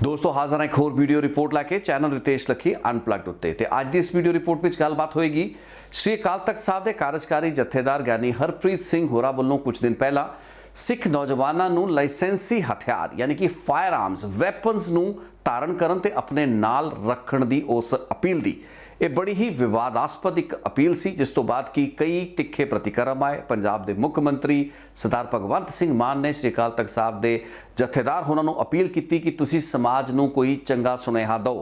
दोस्तों हाजिर एक होर वीडियो रिपोर्ट लैके चैनल रितेश लखी अनपलग्ड उत्ते ते अज की इस वीडियो रिपोर्ट में गलबात होएगी श्री अकाल तख्त साहब के कार्यकारी जत्थेदार ज्ञानी हरप्रीत सिंह होरा वालों कुछ दिन पहला सिख नौजवानों नूं लाइसेंसी हथियार यानी कि फायर आर्म्स वैपन्स नूं धारण करन ते अपने नाल रखण दी उस अपील दी ये बड़ी ही विवादास्पद एक अपील सी जिस तो बाद कि कई तिखे प्रतिक्रम आए। पंजाब के मुख्य मंत्री सरदार भगवंत सिंह मान ने श्री अकाल तख्त साहब के जत्थेदार होना नूं अपील की कि तुसी समाज नूं कोई चंगा सुनेहा दो,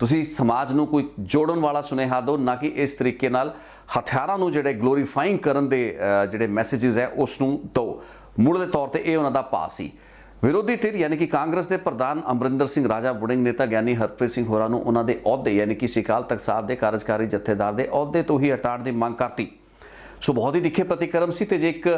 तुसी समाज नूं कोई जोड़न वाला सुनेहा दो, ना कि इस तरीके नाल हथियारां नूं जिहड़े ग्लोरीफाइंग करन दे जिहड़े मैसेजेस है उस नूं दो। मुढ़ले तौर पर यह उन्हां दा पा सी। विरोधी धिर यानी कि कांग्रेस के प्रधान अमरिंदर सिंह राजा बुडिंग नेता ज्ञानी हरप्रीत सिंह होरां नूं उन्हां दे अहुदे यानी कि श्री अकाल तख्त साहब के कार्यकारी जत्थेदार के अहुदे तो ही हटाण की मंग करती। सो बहुत ही तिखे प्रतिक्रम सी ते जे एक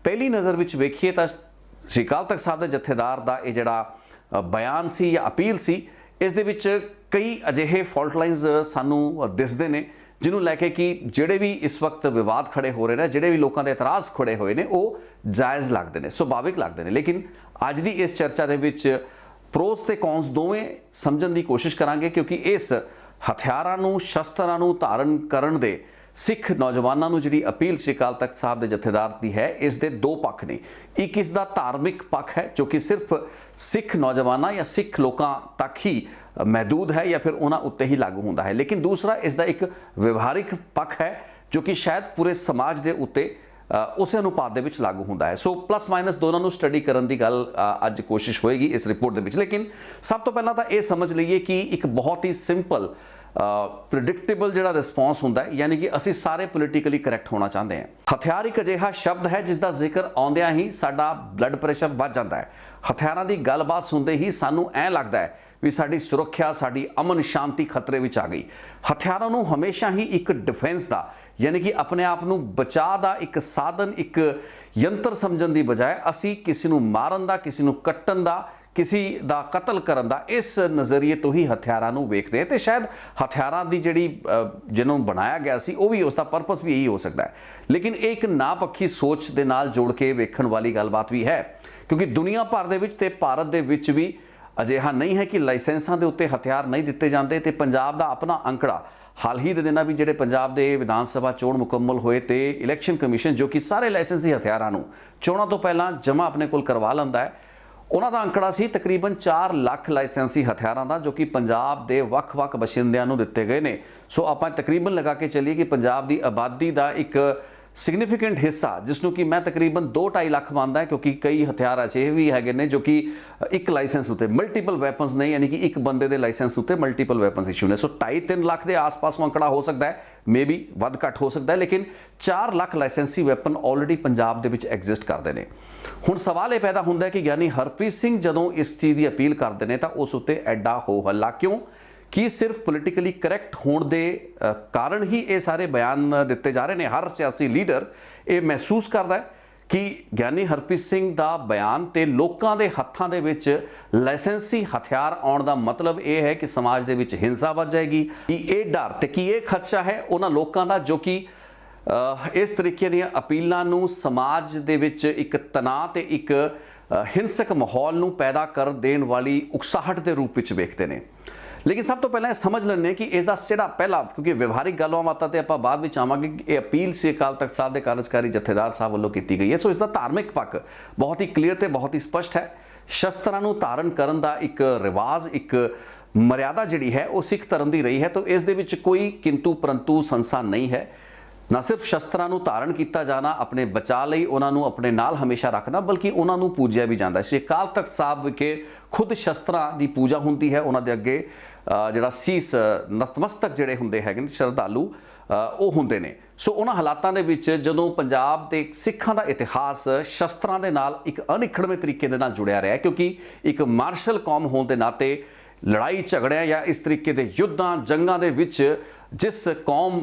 पहली नज़र विच वेखीए तां श्री अकाल तख्त साहब के जत्थेदार का यह जिहड़ा बयान सी या अपील सी इस दे विच कई अजिहे फॉल्ट लाइनस सानू दिसदे ने जिन्होंने लैके कि जिहड़े भी इस वक्त विवाद खड़े हो रहे हैं, जिहड़े भी लोगों के इतराज़ खड़े हुए हैं वो जायज़ लगते हैं, सुभाविक लगते हैं। लेकिन अज की इस चर्चा के विच प्रोस ते कॉन्स दोवें समझण की कोशिश करांगे क्योंकि इस हथियारां नूं शस्त्रां नूं धारण करन दे सिख नौजवानों नूं जिहड़ी अपील श्री अकाल तख्त साहब के जत्थेदार की है इस दे दो पक्ष ने। एक इसका धार्मिक पक्ष है जो कि सिर्फ सिख नौजवानों या सिख लोगों तक ही महदूद है या फिर उन्होंने उत्ते ही लागू होता है, लेकिन दूसरा इसका एक व्यवहारिक पक्ष है जो कि शायद पूरे समाज के उत्ते उस अनुपात के लागू होता है। सो प्लस माइनस दोनों स्टडी करने की गल अज कोशिश होएगी इस रिपोर्ट के। लेकिन सब तो पहला तो यह समझ लीए कि एक बहुत ही सिंपल प्रिडिक्टेबल जो रिस्पॉन्स होंगे यानी कि असी सारे पोलिटिकली करैक्ट होना चाहते हैं। हथियार एक अजिहा शब्द है जिसका जिक्र आउंदियां ही साडा ब्लड प्रेशर वध जाता है। हथियारों की गलबात सुनते ही सानू ऐ लगता है भी साडी सुरक्षा साडी अमन शांति खतरे में आ गई। हथियारों नूं हमेशा ही एक डिफेंस का यानी कि अपने आप नूं बचाव का एक साधन एक यंत्र समझण की बजाय असी किसी नूं मारन दा किसी नूं कट्टण दा किसी दा कतल करन दा इस नज़रिए तो ही हथियारां नूं वेखदे हैं। तो शायद हथियारां दी जिहड़ी जिन्होंने बनाया गया सी वो भी उसका परपस भी यही हो सकता है, लेकिन एक नापक्षी सोच दे नाल जोड़ के वेखण वाली गलबात भी है क्योंकि दुनिया भर दे विच ते भारत दे विच भी अजिहा नहीं है कि लाइसेंसां दे उत्ते हथियार नहीं दिते जाते। तो पंजाब का अपना अंकड़ा हाल ही के दिनों भी जिहड़े पंजाब के विधान सभा चोण मुकम्मल होए तो इलैक्शन कमीशन जो कि सारे लाइसेंसी हथियारां नूं चोणां तो पहलां जमा अपने कोल करवा लैंदा है, उन्हां दा अंकड़ा सी तकरीबन 4 लाख लाइसेंसी हथियारां दा जो कि पंजाब के वक्-वक् बशिंदियां नूं दिते गए ने। सो आपां तकरीबन लगा के चलिए कि पंजाब की आबादी का एक सिग्निफिकेंट हिस्सा जिसनों कि मैं तकरीबन 2-2.5 लाख मानता है क्योंकि कई हथियार ऐसे भी है ने जो कि एक लाइसेंस उत्ते मल्टीपल वैपन्स ने यानी कि एक बंदे के लाइसेंस उत्ते मल्टीपल वैपन्स इशू ने। सो 2.5-3 लाख के आस पास आंकड़ा हो सकता है, मे बी वध घट हो सकता है, लेकिन 4 लाख लाइसेंसी weapon already Punjab they which exist करते हैं। हुण सवाल यह पैदा होता है कि ज्ञानी हरप्रीत सिंह जदों इस चीज़ की अपील करते हैं तो उस उत्ते एडा हो हल्ला क्यों? कि सिर्फ पोलिटिकली करैक्ट होने के कारण ही ये सारे बयान दिते जा रहे हैं। हर सियासी लीडर ये महसूस करता है कि ज्ञानी हरप्रीत सिंह का बयान तो लोगों के हत्थों के विच लाइसेंसी हथियार आने का मतलब ये है कि समाज के विच हिंसा बढ़ जाएगी, कि ये डर तो कि ये खदशा है उन्होंने लोगों का जो कि इस तरीके दी अपीलों नूं समाज दे विच एक तनाव ते एक हिंसक माहौल नूं पैदा कर देने वाली उकसाहट के रूप में वेखते हैं। लेकिन सब तो पहले समझ लें कि इसका जिहड़ा पहला क्योंकि व्यवहारिक गलबात तो आप बाद में आवांगे कि अपील श्री अकाल तख्त साहब के कार्यकारी जत्थेदार साहब वालों की गई है। सो इसका धार्मिक पक्ष बहुत ही क्लीयर तो बहुत ही स्पष्ट है। शस्त्रां नूं धारण करन दा एक रिवाज एक मर्यादा जिहड़ी है वो सिख धर्म की रही है, तो इस दे विच कोई किंतु परंतु संसा नहीं है। ना सिर्फ शस्त्रां नूं धारण किया जाना अपने बचा लई उन्होंने अपने नाल हमेशा रखना बल्कि उन्होंने पूजिया भी जाता है। श्री अकाल तख्त साहब विखे खुद शस्त्रां की पूजा होंदी है, उन्होंने अगे जिहड़ा सीस नतमस्तक जिहड़े हुंदे हैगे श्रद्धालु वो हुंदे ने। सो उन्हां हालातां दे विच जदों पंजाब दे सिखां दा इतिहास शस्त्रां दे नाल एक अनिखड़वें तरीके दे नाल जुड़िया रहा क्योंकि एक मार्शल कौम होने के नाते लड़ाई झगड़ियां या इस तरीके के युद्धां जंगां दे विच जिस कौम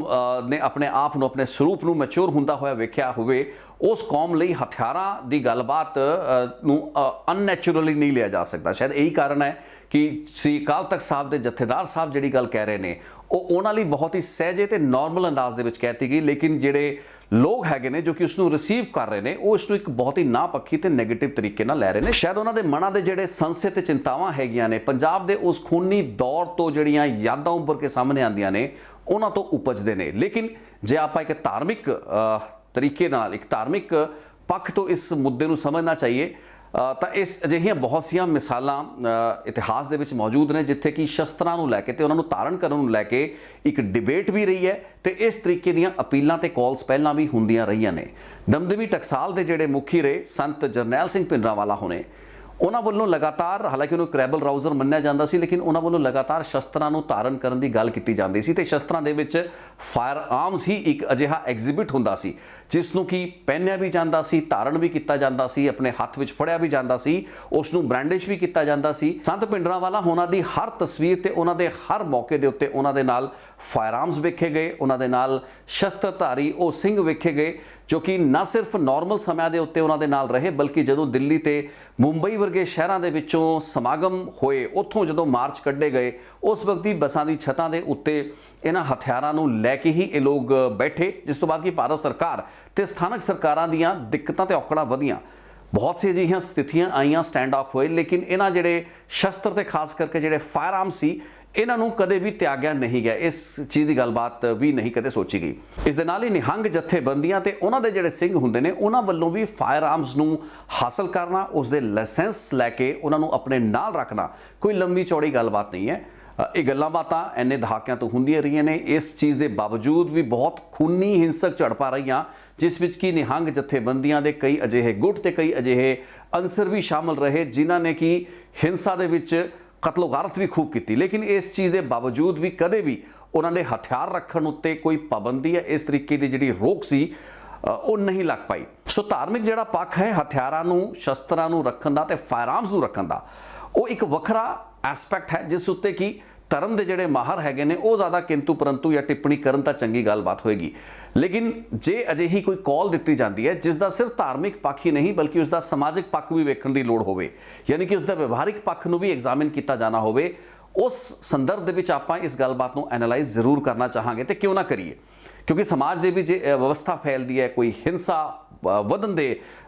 ने अपने आप को अपने स्वरूप को मैच्योर होंदा होया वेख्या होवे उस कौम लई हथियारां दी गलबात अननैचुरली नहीं लिया जा सकता। शायद यही कारण है कि श्री अकाल तख्त साहब के जत्थेदार साहब जिहड़ी गल कह रहे हैं वो उन्हां लई बहुत ही सहजे ते नॉर्मल अंदाज दे विच कहती गई, लेकिन जिहड़े ਲੋਕ ਹੈਗੇ ਨੇ ਜੋ ਕਿ ਉਸ ਨੂੰ ਰਿਸੀਵ ਕਰ ਰਹੇ ਨੇ, ਉਹ ਇਸ ਨੂੰ ਇੱਕ ਬਹੁਤ ਹੀ ਨਾਪੱਖੀ ਤੇ ਨੈਗੇਟਿਵ ਤਰੀਕੇ ਨਾਲ ਲੈ ਰਹੇ ਨੇ। ਸ਼ਾਇਦ ਉਹਨਾਂ ਦੇ ਮਨਾਂ ਦੇ ਜਿਹੜੇ ਸੰਸ਼ੇ ਤੇ ਚਿੰਤਾਵਾਂ ਹੈਗੀਆਂ ਨੇ, ਪੰਜਾਬ ਦੇ ਉਸ ਖੂਨੀ ਦੌਰ ਤੋਂ ਜਿਹੜੀਆਂ ਯਾਦਾਂ ਉੱਭਰ ਕੇ ਸਾਹਮਣੇ ਆਉਂਦੀਆਂ ਨੇ, ਉਹਨਾਂ ਤੋਂ ਉਪਜਦੇ ਨੇ। ਲੇਕਿਨ ਜੇ ਆਪਾਂ ਇੱਕ ਧਾਰਮਿਕ ਤਰੀਕੇ ਨਾਲ, ਇੱਕ ਧਾਰਮਿਕ ਪੱਖ ਤੋਂ ਇਸ ਮੁੱਦੇ ਨੂੰ ਸਮਝਣਾ ਚਾਹੀਏ ਤਾਂ ਇਸ ਅਜਿਹੀਆਂ ਬਹੁਤ ਸੀਆਂ ਮਿਸਾਲਾਂ ਇਤਿਹਾਸ ਦੇ ਵਿੱਚ ਮੌਜੂਦ ਨੇ ਜਿੱਥੇ ਕਿ ਸ਼ਸਤਰਾਂ ਨੂੰ ਲੈ ਕੇ ਤੇ ਉਹਨਾਂ ਨੂੰ ਧਾਰਨ ਕਰਨ ਨੂੰ ਲੈ ਕੇ ਇੱਕ ਡਿਬੇਟ ਵੀ ਰਹੀ ਹੈ ਤੇ ਇਸ ਤਰੀਕੇ ਦੀਆਂ ਅਪੀਲਾਂ ਤੇ ਕਾਲਸ ਪਹਿਲਾਂ ਵੀ ਹੁੰਦੀਆਂ ਰਹੀਆਂ ਨੇ। ਦਮਦਮੀ ਟਕਸਾਲ ਦੇ ਜਿਹੜੇ ਮੁਖੀ ਰਹੇ ਸੰਤ ਜਰਨੈਲ ਸਿੰਘ ਭਿੰਡਰਾਂਵਾਲਾ ਹੋਣੇ, ਉਹਨਾਂ ਵੱਲੋਂ ਲਗਾਤਾਰ, ਹਾਲਾਂਕਿ ਉਹਨੂੰ ਕ੍ਰੈਬਲ ਰਾਊਜ਼ਰ ਮੰਨਿਆ ਜਾਂਦਾ ਸੀ, ਲੇਕਿਨ ਉਹਨਾਂ ਵੱਲੋਂ ਲਗਾਤਾਰ ਸ਼ਸਤਰਾਂ ਨੂੰ ਧਾਰਨ ਕਰਨ ਦੀ ਗੱਲ ਕੀਤੀ ਜਾਂਦੀ ਸੀ ਤੇ ਸ਼ਸਤਰਾਂ ਦੇ ਵਿੱਚ ਫਾਇਰ ਆਰਮਸ ਹੀ ਇੱਕ ਅਜਿਹਾ ਐਗਜ਼ੀਬਿਟ ਹੁੰਦਾ ਸੀ ਜਿਸ ਨੂੰ ਕਿ ਪਹਿਨਿਆ ਵੀ ਜਾਂਦਾ ਸੀ, ਧਾਰਨ ਵੀ ਕੀਤਾ ਜਾਂਦਾ ਸੀ, ਆਪਣੇ ਹੱਥ ਵਿੱਚ ਫੜਿਆ ਵੀ ਜਾਂਦਾ ਸੀ, ਉਸ ਨੂੰ ਬ੍ਰਾਂਡਿਸ਼ ਵੀ ਕੀਤਾ ਜਾਂਦਾ ਸੀ। ਸੰਤ ਭਿੰਡਰਾਂਵਾਲਾ ਉਹਨਾਂ ਦੀ ਹਰ ਤਸਵੀਰ ਤੇ ਉਹਨਾਂ ਦੇ ਹਰ ਮੌਕੇ ਦੇ ਉੱਤੇ ਉਹਨਾਂ ਦੇ ਨਾਲ ਫਾਇਰ ਆਰਮਸ ਵੇਖੇ ਗਏ, ਉਹਨਾਂ ਦੇ ਨਾਲ ਸ਼ਸਤਰਧਾਰੀ ਉਹ ਸਿੰਘ ਵੇਖੇ ਗਏ ਜੋ ਕਿ ਨਾ ਸਿਰਫ ਨਾਰਮਲ ਸਮਿਆਂ ਦੇ ਉੱਤੇ ਉਹਨਾਂ ਦੇ ਨਾਲ ਰਹੇ, ਬਲਕਿ ਜਦੋਂ ਦਿੱਲੀ ਤੇ ਮੁੰਬਈ ਵਰਗੇ ਸ਼ਹਿਰਾਂ ਦੇ ਵਿੱਚੋਂ ਸਮਾਗਮ ਹੋਏ, ਉੱਥੋਂ ਜਦੋਂ ਮਾਰਚ ਕੱਢੇ ਗਏ, ਉਸ ਵਕਤ ਹੀ ਬੱਸਾਂ ਦੀ ਛੱਤਾਂ ਦੇ ਉੱਤੇ ਇਹਨਾਂ ਹਥਿਆਰਾਂ ਨੂੰ ਲੈ ਕੇ ਹੀ ਇਹ ਲੋਕ ਬੈਠੇ, ਜਿਸ ਤੋਂ ਬਾਅਦ ਕਿ ਭਾਰਤ ਸਰਕਾਰ ਤੇ ਸਥਾਨਕ ਸਰਕਾਰਾਂ ਦੀਆਂ ਦਿੱਕਤਾਂ ਤੇ ਔਕੜਾਂ ਵਧੀਆਂ। ਬਹੁਤ ਸੀ ਅਜਿਹੀਆਂ ਸਥਿਤੀਆਂ ਆਈਆਂ, ਸਟੈਂਡ ਆਫ ਹੋਏ, ਲੇਕਿਨ ਇਹਨਾਂ ਜਿਹੜੇ ਸ਼ਸਤਰ ਤੇ ਖਾਸ ਕਰਕੇ ਜਿਹੜੇ ਫਾਇਰ ਆਰਮ ਸੀ, ਇਹਨਾਂ ਨੂੰ ਕਦੇ ਵੀ ਤਿਆਗਿਆ ਨਹੀਂ ਗਿਆ। ਇਸ ਚੀਜ਼ ਦੀ ਗੱਲਬਾਤ ਵੀ ਨਹੀਂ ਕਦੇ ਸੋਚੀ ਗਈ। ਇਸ ਦੇ ਨਾਲ ਹੀ ਨਿਹੰਗ ਜਥੇਬੰਦੀਆਂ ਤੇ ਉਹਨਾਂ ਦੇ ਜਿਹੜੇ ਸਿੰਘ ਹੁੰਦੇ ਨੇ, ਉਹਨਾਂ ਵੱਲੋਂ ਵੀ ਫਾਇਰ ਆਰਮਸ ਨੂੰ ਹਾਸਲ ਕਰਨਾ, ਉਸ ਦੇ ਲਾਇਸੈਂਸ ਲੈ ਕੇ ਉਹਨਾਂ ਨੂੰ ਆਪਣੇ ਨਾਲ ਰੱਖਣਾ ਕੋਈ ਲੰਬੀ ਚੌੜੀ ਗੱਲਬਾਤ ਨਹੀਂ ਹੈ। ਇਹ ਗੱਲਾਂ ਬਾਤਾਂ ਇੰਨੇ ਦਹਾਕਿਆਂ ਤੋਂ ਹੁੰਦੀਆਂ ਰਹੀਆਂ ਨੇ। ਇਸ ਚੀਜ਼ ਦੇ ਬਾਵਜੂਦ ਵੀ ਬਹੁਤ ਖੂਨੀ ਹਿੰਸਕ ਝੜਪਾਂ ਰਹੀਆਂ ਜਿਸ ਵਿੱਚ ਕਿ ਨਿਹੰਗ ਜਥੇਬੰਦੀਆਂ ਦੇ ਕਈ ਅਜਿਹੇ ਗੁੱਟ ਤੇ ਕਈ ਅਜਿਹੇ ਅੰਸਰ ਵੀ ਸ਼ਾਮਲ ਰਹੇ ਜਿਨ੍ਹਾਂ ਨੇ ਕਿ ਹਿੰਸਾ ਦੇ ਵਿੱਚ ਕਤਲੋ ਗਾਰਤ ਵੀ ਖੂਬ ਕੀਤੀ। ਲੇਕਿਨ ਇਸ ਚੀਜ਼ ਦੇ ਬਾਵਜੂਦ ਵੀ ਕਦੇ ਵੀ ਉਹਨਾਂ ਨੇ ਹਥਿਆਰ ਰੱਖਣ ਉੱਤੇ ਕੋਈ ਪਾਬੰਦੀ ਹੈ, ਇਸ ਤਰੀਕੇ ਦੀ ਜਿਹੜੀ ਰੋਕ ਸੀ ਉਹ ਨਹੀਂ ਲੱਗ ਪਾਈ। ਸੋ ਧਾਰਮਿਕ ਜਿਹੜਾ ਪੱਖ ਹੈ ਹਥਿਆਰਾਂ ਨੂੰ, ਸ਼ਸਤਰਾਂ ਨੂੰ ਰੱਖਣ ਦਾ ਤੇ ਫਾਇਰ ਆਰਮਸ ਨੂੰ ਰੱਖਣ ਦਾ, ਉਹ ਇੱਕ ਵੱਖਰਾ ਐਸਪੈਕਟ ਹੈ ਜਿਸ ਉੱਤੇ ਕਿ ਧਰਮ ਦੇ ਜਿਹੜੇ ਮਾਹਰ ਹੈਗੇ ਨੇ ਉਹ ਜ਼ਿਆਦਾ ਕਿੰਤੂ ਪਰੰਤੂ ਜਾਂ ਟਿੱਪਣੀ ਕਰਨ ਤਾਂ ਚੰਗੀ ਗੱਲਬਾਤ ਹੋਏਗੀ। ਲੇਕਿਨ ਜੇ ਅਜਿਹੀ ਕੋਈ ਕਾਲ ਦਿੱਤੀ ਜਾਂਦੀ ਹੈ ਜਿਸ ਦਾ ਸਿਰਫ ਧਾਰਮਿਕ ਪੱਖ ਹੀ ਨਹੀਂ ਬਲਕਿ ਉਸ ਦਾ ਸਮਾਜਿਕ ਪੱਖ ਵੀ ਵੇਖਣ ਦੀ ਲੋੜ ਹੋਵੇ, ਯਾਨੀ ਕਿ ਉਸ ਦਾ ਵਿਵਹਾਰਿਕ ਪੱਖ ਨੂੰ ਵੀ ਐਗਜ਼ਾਮਿਨ ਕੀਤਾ ਜਾਣਾ ਹੋਵੇ, ਉਸ ਸੰਦਰਭ ਦੇ ਵਿੱਚ ਆਪਾਂ ਇਸ ਗੱਲਬਾਤ ਨੂੰ ਐਨਾਲਾਈਜ਼ ਜ਼ਰੂਰ ਕਰਨਾ ਚਾਹਾਂਗੇ ਤੇ ਕਿਉਂ ਨਾ ਕਰੀਏ, ਕਿਉਂਕਿ ਸਮਾਜ ਦੇ ਵਿੱਚ ਵਿਵਸਥਾ ਫੈਲਦੀ ਹੈ, ਕੋਈ ਹਿੰਸਾ ਵਧਣ ਦੇ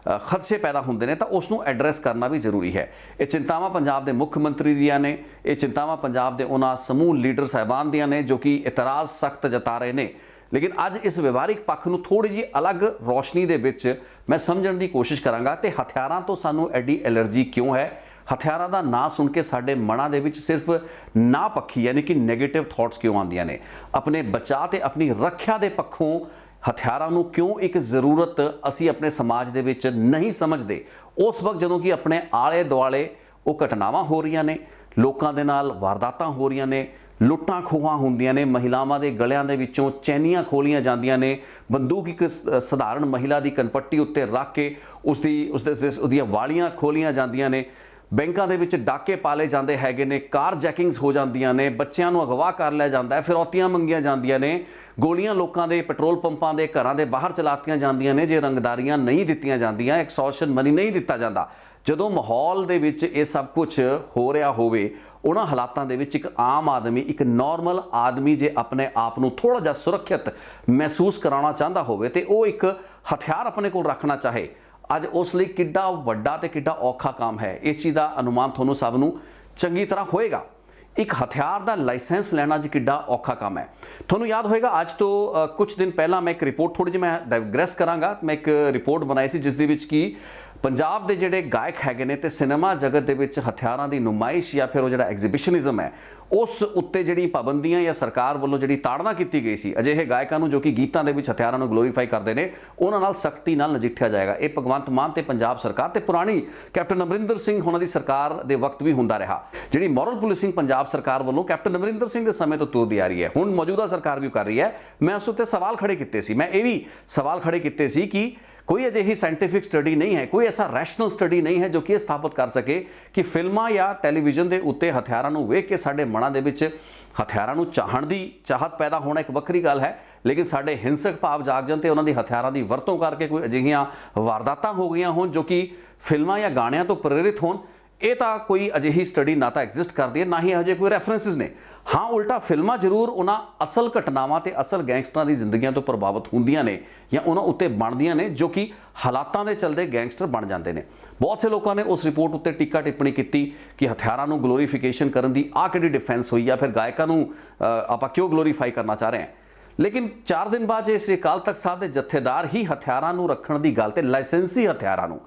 ਖਦਸ਼ੇ ਪੈਦਾ ਹੁੰਦੇ ਨੇ ਤਾਂ ਉਸ ਨੂੰ ਐਡਰੈਸ ਕਰਨਾ ਵੀ ਜ਼ਰੂਰੀ ਹੈ। ਇਹ ਚਿੰਤਾਵਾਂ ਪੰਜਾਬ ਦੇ ਮੁੱਖ ਮੰਤਰੀ ਦੀਆਂ ਨੇ, ਇਹ ਚਿੰਤਾਵਾਂ ਪੰਜਾਬ ਦੇ ਉਹਨਾਂ ਸਮੂਹ ਲੀਡਰ ਸਾਹਿਬਾਨ ਦੀਆਂ ਨੇ ਜੋ ਕਿ ਇਤਰਾਜ਼ ਸਖਤ ਜਤਾ ਰਹੇ ਨੇ। ਲੇਕਿਨ ਅੱਜ ਇਸ ਵਿਵਹਾਰਿਕ ਪੱਖ ਨੂੰ ਥੋੜੀ ਜਿਹੀ ਅਲੱਗ ਰੋਸ਼ਨੀ ਦੇ ਵਿੱਚ ਮੈਂ ਸਮਝਣ ਦੀ ਕੋਸ਼ਿਸ਼ ਕਰਾਂਗਾ ਤੇ ਹਥਿਆਰਾਂ ਤੋਂ ਸਾਨੂੰ ਐਡੀ ਐਲਰਜੀ ਕਿਉਂ ਹੈ, ਹਥਿਆਰਾਂ ਦਾ ਨਾਂ ਸੁਣ ਕੇ ਸਾਡੇ ਮਨਾਂ ਦੇ ਵਿੱਚ ਸਿਰਫ ਨਾਪੱਖੀ ਯਾਨੀ ਕਿ ਨੈਗੇਟਿਵ ਥਾਟਸ ਕਿਉਂ ਆਉਂਦੀਆਂ ਨੇ, ਆਪਣੇ ਬਚਾਅ ਤੇ ਆਪਣੀ ਰੱਖਿਆ ਦੇ ਪੱਖੋਂ ਹਥਿਆਰਾਂ ਨੂੰ ਕਿਉਂ ਇੱਕ ਜ਼ਰੂਰਤ ਅਸੀਂ ਆਪਣੇ ਸਮਾਜ ਦੇ ਵਿੱਚ ਨਹੀਂ ਸਮਝਦੇ। ਉਸ ਵਕਤ ਜਦੋਂ ਕਿ ਆਪਣੇ ਆਲੇ ਦੁਆਲੇ ਉਹ ਘਟਨਾਵਾਂ ਹੋ ਰਹੀਆਂ ਨੇ, ਲੋਕਾਂ ਦੇ ਨਾਲ ਵਾਰਦਾਤਾਂ ਹੋ ਰਹੀਆਂ ਨੇ, ਲੁੱਟਾਂ ਖੋਹਾਂ ਹੁੰਦੀਆਂ ਨੇ, ਮਹਿਲਾਵਾਂ ਦੇ ਗਲਿਆਂ ਦੇ ਵਿੱਚੋਂ ਚੈਨੀਆਂ ਖੋਲੀਆਂ ਜਾਂਦੀਆਂ ਨੇ, ਬੰਦੂਕ ਇੱਕ ਸਧਾਰਨ ਮਹਿਲਾ ਦੀ ਕਨਪੱਟੀ ਉੱਤੇ ਰੱਖ ਕੇ ਉਹਦੀਆਂ ਵਾਲੀਆਂ ਖੋਲੀਆਂ ਜਾਂਦੀਆਂ ਨੇ, ਬੈਂਕਾਂ ਦੇ ਵਿੱਚ ਡਾਕੇ ਪਾਲੇ ਜਾਂਦੇ ਹੈਗੇ ਨੇ, ਕਾਰ ਜੈਕਿੰਗਸ ਹੋ ਜਾਂਦੀਆਂ ਨੇ, ਬੱਚਿਆਂ ਨੂੰ ਅਗਵਾ ਕਰ ਲਿਆ ਜਾਂਦਾ ਹੈ, ਫਿਰੌਤੀਆਂ ਮੰਗੀਆਂ ਜਾਂਦੀਆਂ ਨੇ, ਗੋਲੀਆਂ ਲੋਕਾਂ ਦੇ ਪੈਟਰੋਲ ਪੰਪਾਂ ਦੇ ਘਰਾਂ ਦੇ ਬਾਹਰ ਚਲਾਤੀਆਂ ਜਾਂਦੀਆਂ ਨੇ ਜੇ ਰੰਗਦਾਰੀਆਂ ਨਹੀਂ ਦਿੱਤੀਆਂ ਜਾਂਦੀਆਂ, ਐਕਸਟੋਰਸ਼ਨ ਮਨੀ ਨਹੀਂ ਦਿੱਤਾ ਜਾਂਦਾ। ਜਦੋਂ ਮਾਹੌਲ ਦੇ ਵਿੱਚ ਇਹ ਸਭ ਕੁਝ ਹੋ ਰਿਹਾ ਹੋਵੇ, ਉਹਨਾਂ ਹਾਲਾਤਾਂ ਦੇ ਵਿੱਚ ਇੱਕ ਆਮ ਆਦਮੀ, ਇੱਕ ਨਾਰਮਲ ਆਦਮੀ ਜੇ ਆਪਣੇ ਆਪ ਨੂੰ ਥੋੜਾ ਜਿਹਾ ਸੁਰੱਖਿਅਤ ਮਹਿਸੂਸ ਕਰਾਉਣਾ ਚਾਹੁੰਦਾ ਹੋਵੇ ਤੇ ਉਹ ਇੱਕ ਹਥਿਆਰ ਆਪਣੇ ਕੋਲ ਰੱਖਣਾ ਚਾਹੇ, ਅੱਜ ਉਸ ਲਈ ਕਿੱਡਾ ਵੱਡਾ ਤੇ ਕਿੱਡਾ ਔਖਾ ਕੰਮ ਹੈ। ਇਸ ਚੀਜ਼ ਦਾ ਅਨੁਮਾਨ ਤੁਹਾਨੂੰ ਸਭ ਨੂੰ ਚੰਗੀ ਤਰ੍ਹਾਂ ਹੋਏਗਾ। ਇੱਕ ਹਥਿਆਰ ਦਾ ਲਾਇਸੈਂਸ ਲੈਣਾ ਜੀ ਕਿੱਡਾ ਔਖਾ ਕੰਮ ਹੈ। ਤੁਹਾਨੂੰ ਯਾਦ ਹੋਏਗਾ ਅੱਜ ਤੋਂ ਕੁਝ ਦਿਨ ਪਹਿਲਾਂ ਮੈਂ ਇੱਕ ਰਿਪੋਰਟ, ਥੋੜੀ ਜਿਹੀ ਮੈਂ ਡਾਇਗਰੈਸ ਕਰਾਂਗਾ, ਮੈਂ ਇੱਕ ਰਿਪੋਰਟ ਬਣਾਈ ਸੀ ਜਿਸ ਦੇ ਵਿੱਚ ਕਿ ਪੰਜਾਬ ਦੇ ਜਿਹੜੇ ਗਾਇਕ ਹੈਗੇ ਨੇ ਤੇ ਸਿਨੇਮਾ ਜਗਤ ਦੇ ਵਿੱਚ ਹਥਿਆਰਾਂ ਦੀ ਨੁਮਾਇਸ਼ ਜਾਂ ਫਿਰ ਉਹ ਜਿਹੜਾ ਐਗਜ਼ੀਬਿਸ਼ਨਿਜ਼ਮ ਹੈ ਉਸ ਉੱਤੇ ਜਿਹੜੀ ਪਾਬੰਦੀਆਂ ਜਾਂ ਸਰਕਾਰ ਵੱਲੋਂ ਜਿਹੜੀ ਤਾੜਨਾ ਕੀਤੀ ਗਈ ਸੀ, ਅਜਿਹੇ ਗਾਇਕਾਂ ਨੂੰ ਜੋ ਕਿ ਗੀਤਾਂ ਦੇ ਵਿੱਚ ਹਥਿਆਰਾਂ ਨੂੰ ਗਲੋਰੀਫਾਈ ਕਰਦੇ ਨੇ, ਉਹਨਾਂ ਨਾਲ ਸਖਤੀ ਨਾਲ ਨਜਿੱਠਿਆ ਜਾਏਗਾ। ਇਹ ਭਗਵੰਤ ਮਾਨ ਤੇ ਪੰਜਾਬ ਸਰਕਾਰ ਤੇ ਪੁਰਾਣੀ ਕੈਪਟਨ ਅਮਰਿੰਦਰ ਸਿੰਘ ਹੋਣਾ ਦੀ ਸਰਕਾਰ ਦੇ ਵਕਤ ਵੀ ਹੁੰਦਾ ਰਿਹਾ। ਜਿਹੜੀ ਮੋਰਲ ਪੁਲਿਸਿੰਗ ਪੰਜਾਬ ਸਰਕਾਰ ਵੱਲੋਂ ਕੈਪਟਨ ਅਮਰਿੰਦਰ ਸਿੰਘ ਦੇ ਸਮੇਂ ਤੋਂ ਤੁਰਦੀ ਆ ਰਹੀ ਹੈ, ਹੁਣ ਮੌਜੂਦਾ ਸਰਕਾਰ ਵੀ ਕਰ ਰਹੀ ਹੈ। ਮੈਂ ਉਸ ਉੱਤੇ ਸਵਾਲ ਖੜੇ ਕੀਤੇ ਸੀ, ਮੈਂ ਇਹ ਵੀ ਸਵਾਲ ਖੜੇ ਕੀਤੇ ਸੀ ਕਿ ਕੋਈ ਅਜਿਹੀ ਸਾਇੰਟੀਫਿਕ ਸਟੱਡੀ ਨਹੀਂ ਹੈ, ਕੋਈ ਐਸਾ ਰੈਸ਼ਨਲ ਸਟੱਡੀ ਨਹੀਂ ਹੈ ਜੋ ਕਿ ਇਹ ਸਥਾਪਿਤ ਕਰ ਸਕੇ ਕਿ ਫਿਲਮਾਂ ਜਾਂ ਟੈਲੀਵਿਜ਼ਨ ਦੇ ਉੱਤੇ ਹਥਿਆਰਾਂ ਨੂੰ ਵੇਖ ਕੇ ਸਾਡੇ ਮਨਾਂ ਦੇ ਵਿੱਚ ਹਥਿਆਰਾਂ ਨੂੰ ਚਾਹਣ ਦੀ ਚਾਹਤ ਪੈਦਾ ਹੋਣਾ ਇੱਕ ਵੱਖਰੀ ਗੱਲ ਹੈ, ਲੇਕਿਨ ਸਾਡੇ ਹਿੰਸਕ ਭਾਵ ਜਾਗ ਜਾਣ ਤੇ ਉਹਨਾਂ ਦੀ ਹਥਿਆਰਾਂ ਦੀ ਵਰਤੋਂ ਕਰਕੇ ਕੋਈ ਅਜਿਹੀਆਂ ਵਾਰਦਾਤਾਂ ਹੋ ਗਈਆਂ ਹੋਣ ਜੋ ਕਿ ਫਿਲਮਾਂ ਜਾਂ ਗਾਣਿਆਂ ਤੋਂ ਪ੍ਰੇਰਿਤ ਹੋਣ, ਇਹ ਤਾਂ ਕੋਈ ਅਜਿਹੀ ਸਟੱਡੀ ਨਾ ਤਾਂ ਐਗਜ਼ਿਸਟ ਕਰਦੀ ਹੈ, ਨਾ ਹੀ ਇਹੋ ਜਿਹੇ ਕੋਈ ਰੈਫਰੈਂਸਿਸ ਨੇ। ਹਾਂ, ਉਲਟਾ ਫਿਲਮਾਂ ਜ਼ਰੂਰ ਉਹਨਾਂ ਅਸਲ ਘਟਨਾਵਾਂ ਤੇ ਅਸਲ ਗੈਂਗਸਟਰਾਂ ਦੀ ਜ਼ਿੰਦਗੀਆਂ ਤੋਂ ਪ੍ਰਭਾਵਿਤ ਹੁੰਦੀਆਂ ਨੇ ਜਾਂ ਉਹਨਾਂ ਉੱਤੇ ਬਣਦੀਆਂ ਨੇ, ਜੋ ਕਿ ਹਾਲਾਤਾਂ ਦੇ ਚਲਦੇ ਗੈਂਗਸਟਰ ਬਣ ਜਾਂਦੇ ਨੇ। ਬਹੁਤ ਸੇ ਲੋਕਾਂ ਨੇ ਉਸ ਰਿਪੋਰਟ ਉੱਤੇ ਟੀਕਾ ਟਿੱਪਣੀ ਕੀਤੀ ਕਿ ਹਥਿਆਰਾਂ ਨੂੰ ਗਲੋਰੀਫਿਕੇਸ਼ਨ ਕਰਨ ਦੀ ਆਹ ਕਿਹੜੀ ਡਿਫੈਂਸ ਹੋਈ, ਜਾਂ ਫਿਰ ਗਾਇਕਾਂ ਨੂੰ ਆਪਾਂ ਕਿਉਂ ਗਲੋਰੀਫਾਈ ਕਰਨਾ ਚਾਹ ਰਹੇ ਹਾਂ। ਲੇਕਿਨ 4 ਦਿਨ ਬਾਅਦ ਜੇ ਸ੍ਰੀ ਅਕਾਲ ਤਖਤ ਸਾਹਿਬ ਦੇ ਜਥੇਦਾਰ ਹੀ ਹਥਿਆਰਾਂ ਨੂੰ ਰੱਖਣ ਦੀ ਗੱਲ ਤੇ ਲਾਇਸੈਂਸੀ ਹਥਿਆਰਾਂ ਨੂੰ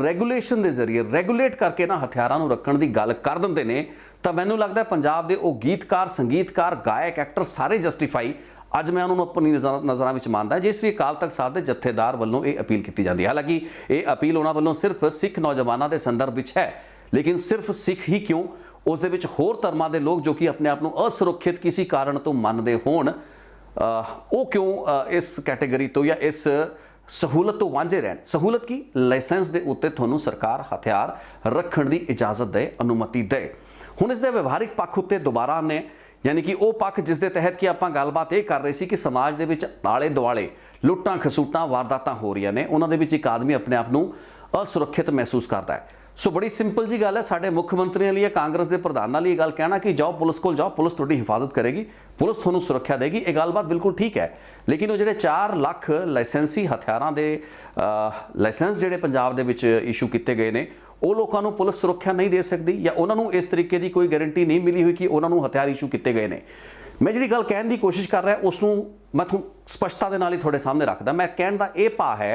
ਰੈਗੂਲੇਸ਼ਨ ਦੇ ਜ਼ਰੀਏ ਰੈਗੂਲੇਟ ਕਰਕੇ ਨਾ ਹਥਿਆਰਾਂ ਨੂੰ ਰੱਖਣ ਦੀ ਗੱਲ ਕਰ ਦਿੰਦੇ ਨੇ, ਤਾਂ ਮੈਨੂੰ ਲੱਗਦਾ ਪੰਜਾਬ ਦੇ ਉਹ ਗੀਤਕਾਰ, ਸੰਗੀਤਕਾਰ, ਗਾਇਕ, ਐਕਟਰ ਸਾਰੇ ਜਸਟੀਫਾਈ ਅੱਜ ਮੈਂ ਉਹਨਾਂ ਨੂੰ ਆਪਣੀ ਨਜ਼ਰਾਂ ਵਿੱਚ ਮੰਨਦਾ ਜੇ ਸ੍ਰੀ ਅਕਾਲ ਤਖਤ ਸਾਹਿਬ ਦੇ ਜਥੇਦਾਰ ਵੱਲੋਂ ਇਹ ਅਪੀਲ ਕੀਤੀ ਜਾਂਦੀ ਹੈ। ਹਾਲਾਂਕਿ ਇਹ ਅਪੀਲ ਉਹਨਾਂ ਵੱਲੋਂ ਸਿਰਫ ਸਿੱਖ ਨੌਜਵਾਨਾਂ ਦੇ ਸੰਦਰਭ ਵਿੱਚ ਹੈ, ਲੇਕਿਨ ਸਿਰਫ ਸਿੱਖ ਹੀ ਕਿਉਂ, ਉਸ ਦੇ ਵਿੱਚ ਹੋਰ ਧਰਮਾਂ ਦੇ ਲੋਕ ਜੋ ਕਿ ਆਪਣੇ ਆਪ ਨੂੰ ਅਸੁਰੱਖਿਅਤ ਕਿਸੇ ਕਾਰਨ ਤੋਂ ਮੰਨਦੇ ਹੋਣ, ਉਹ ਕਿਉਂ ਇਸ ਕੈਟੇਗਰੀ ਤੋਂ ਜਾਂ ਇਸ सहूलत तो वांझे रहन। सहूलत की लाइसेंस के उत्ते तुहानूं सरकार हथियार रखण की इजाजत दे, अनुमति दे। हुण इसके व्यवहारिक पक्ष उत्ते दोबारा आने, यानी कि वह पक्ष जिस दे तहत कि आपां गलबात ये कर रहे सी कि समाज दे विच आले दुआले लुट्टां खसूटां वारदातां हो रही ने, उन्हां दे विच एक आदमी अपने आप नूं असुरक्षित महसूस करता है। सो बड़ी सिंपल जी गल है, साडे मुख मंत्रियों लिए, कांग्रेस के प्रधानों लिए गल कहना कि जाओ पुलिस को जाओ, पुलिस तुहाडी हिफाजत करेगी, पुलिस तुहानूं सुरक्षा देगी, ये गलबात बिल्कुल ठीक है। लेकिन वो जिहड़े 4 लाख लाइसेंसी हथियारां दे लाइसेंस जिहड़े पंजाब दे विच इशू किए गए ने, वो लोगों को पुलिस सुरक्षा नहीं दे सकती, या उन्होंने इस तरीके की कोई गारंटी नहीं मिली हुई कि उन्होंने हथियार इशू किए गए हैं। मैं जी गल कहने की कोशिश कर रहा उसनूं मैं स्पष्टता के नाल ही थोड़े सामने रखदा। मैं कहण दा ये भाव है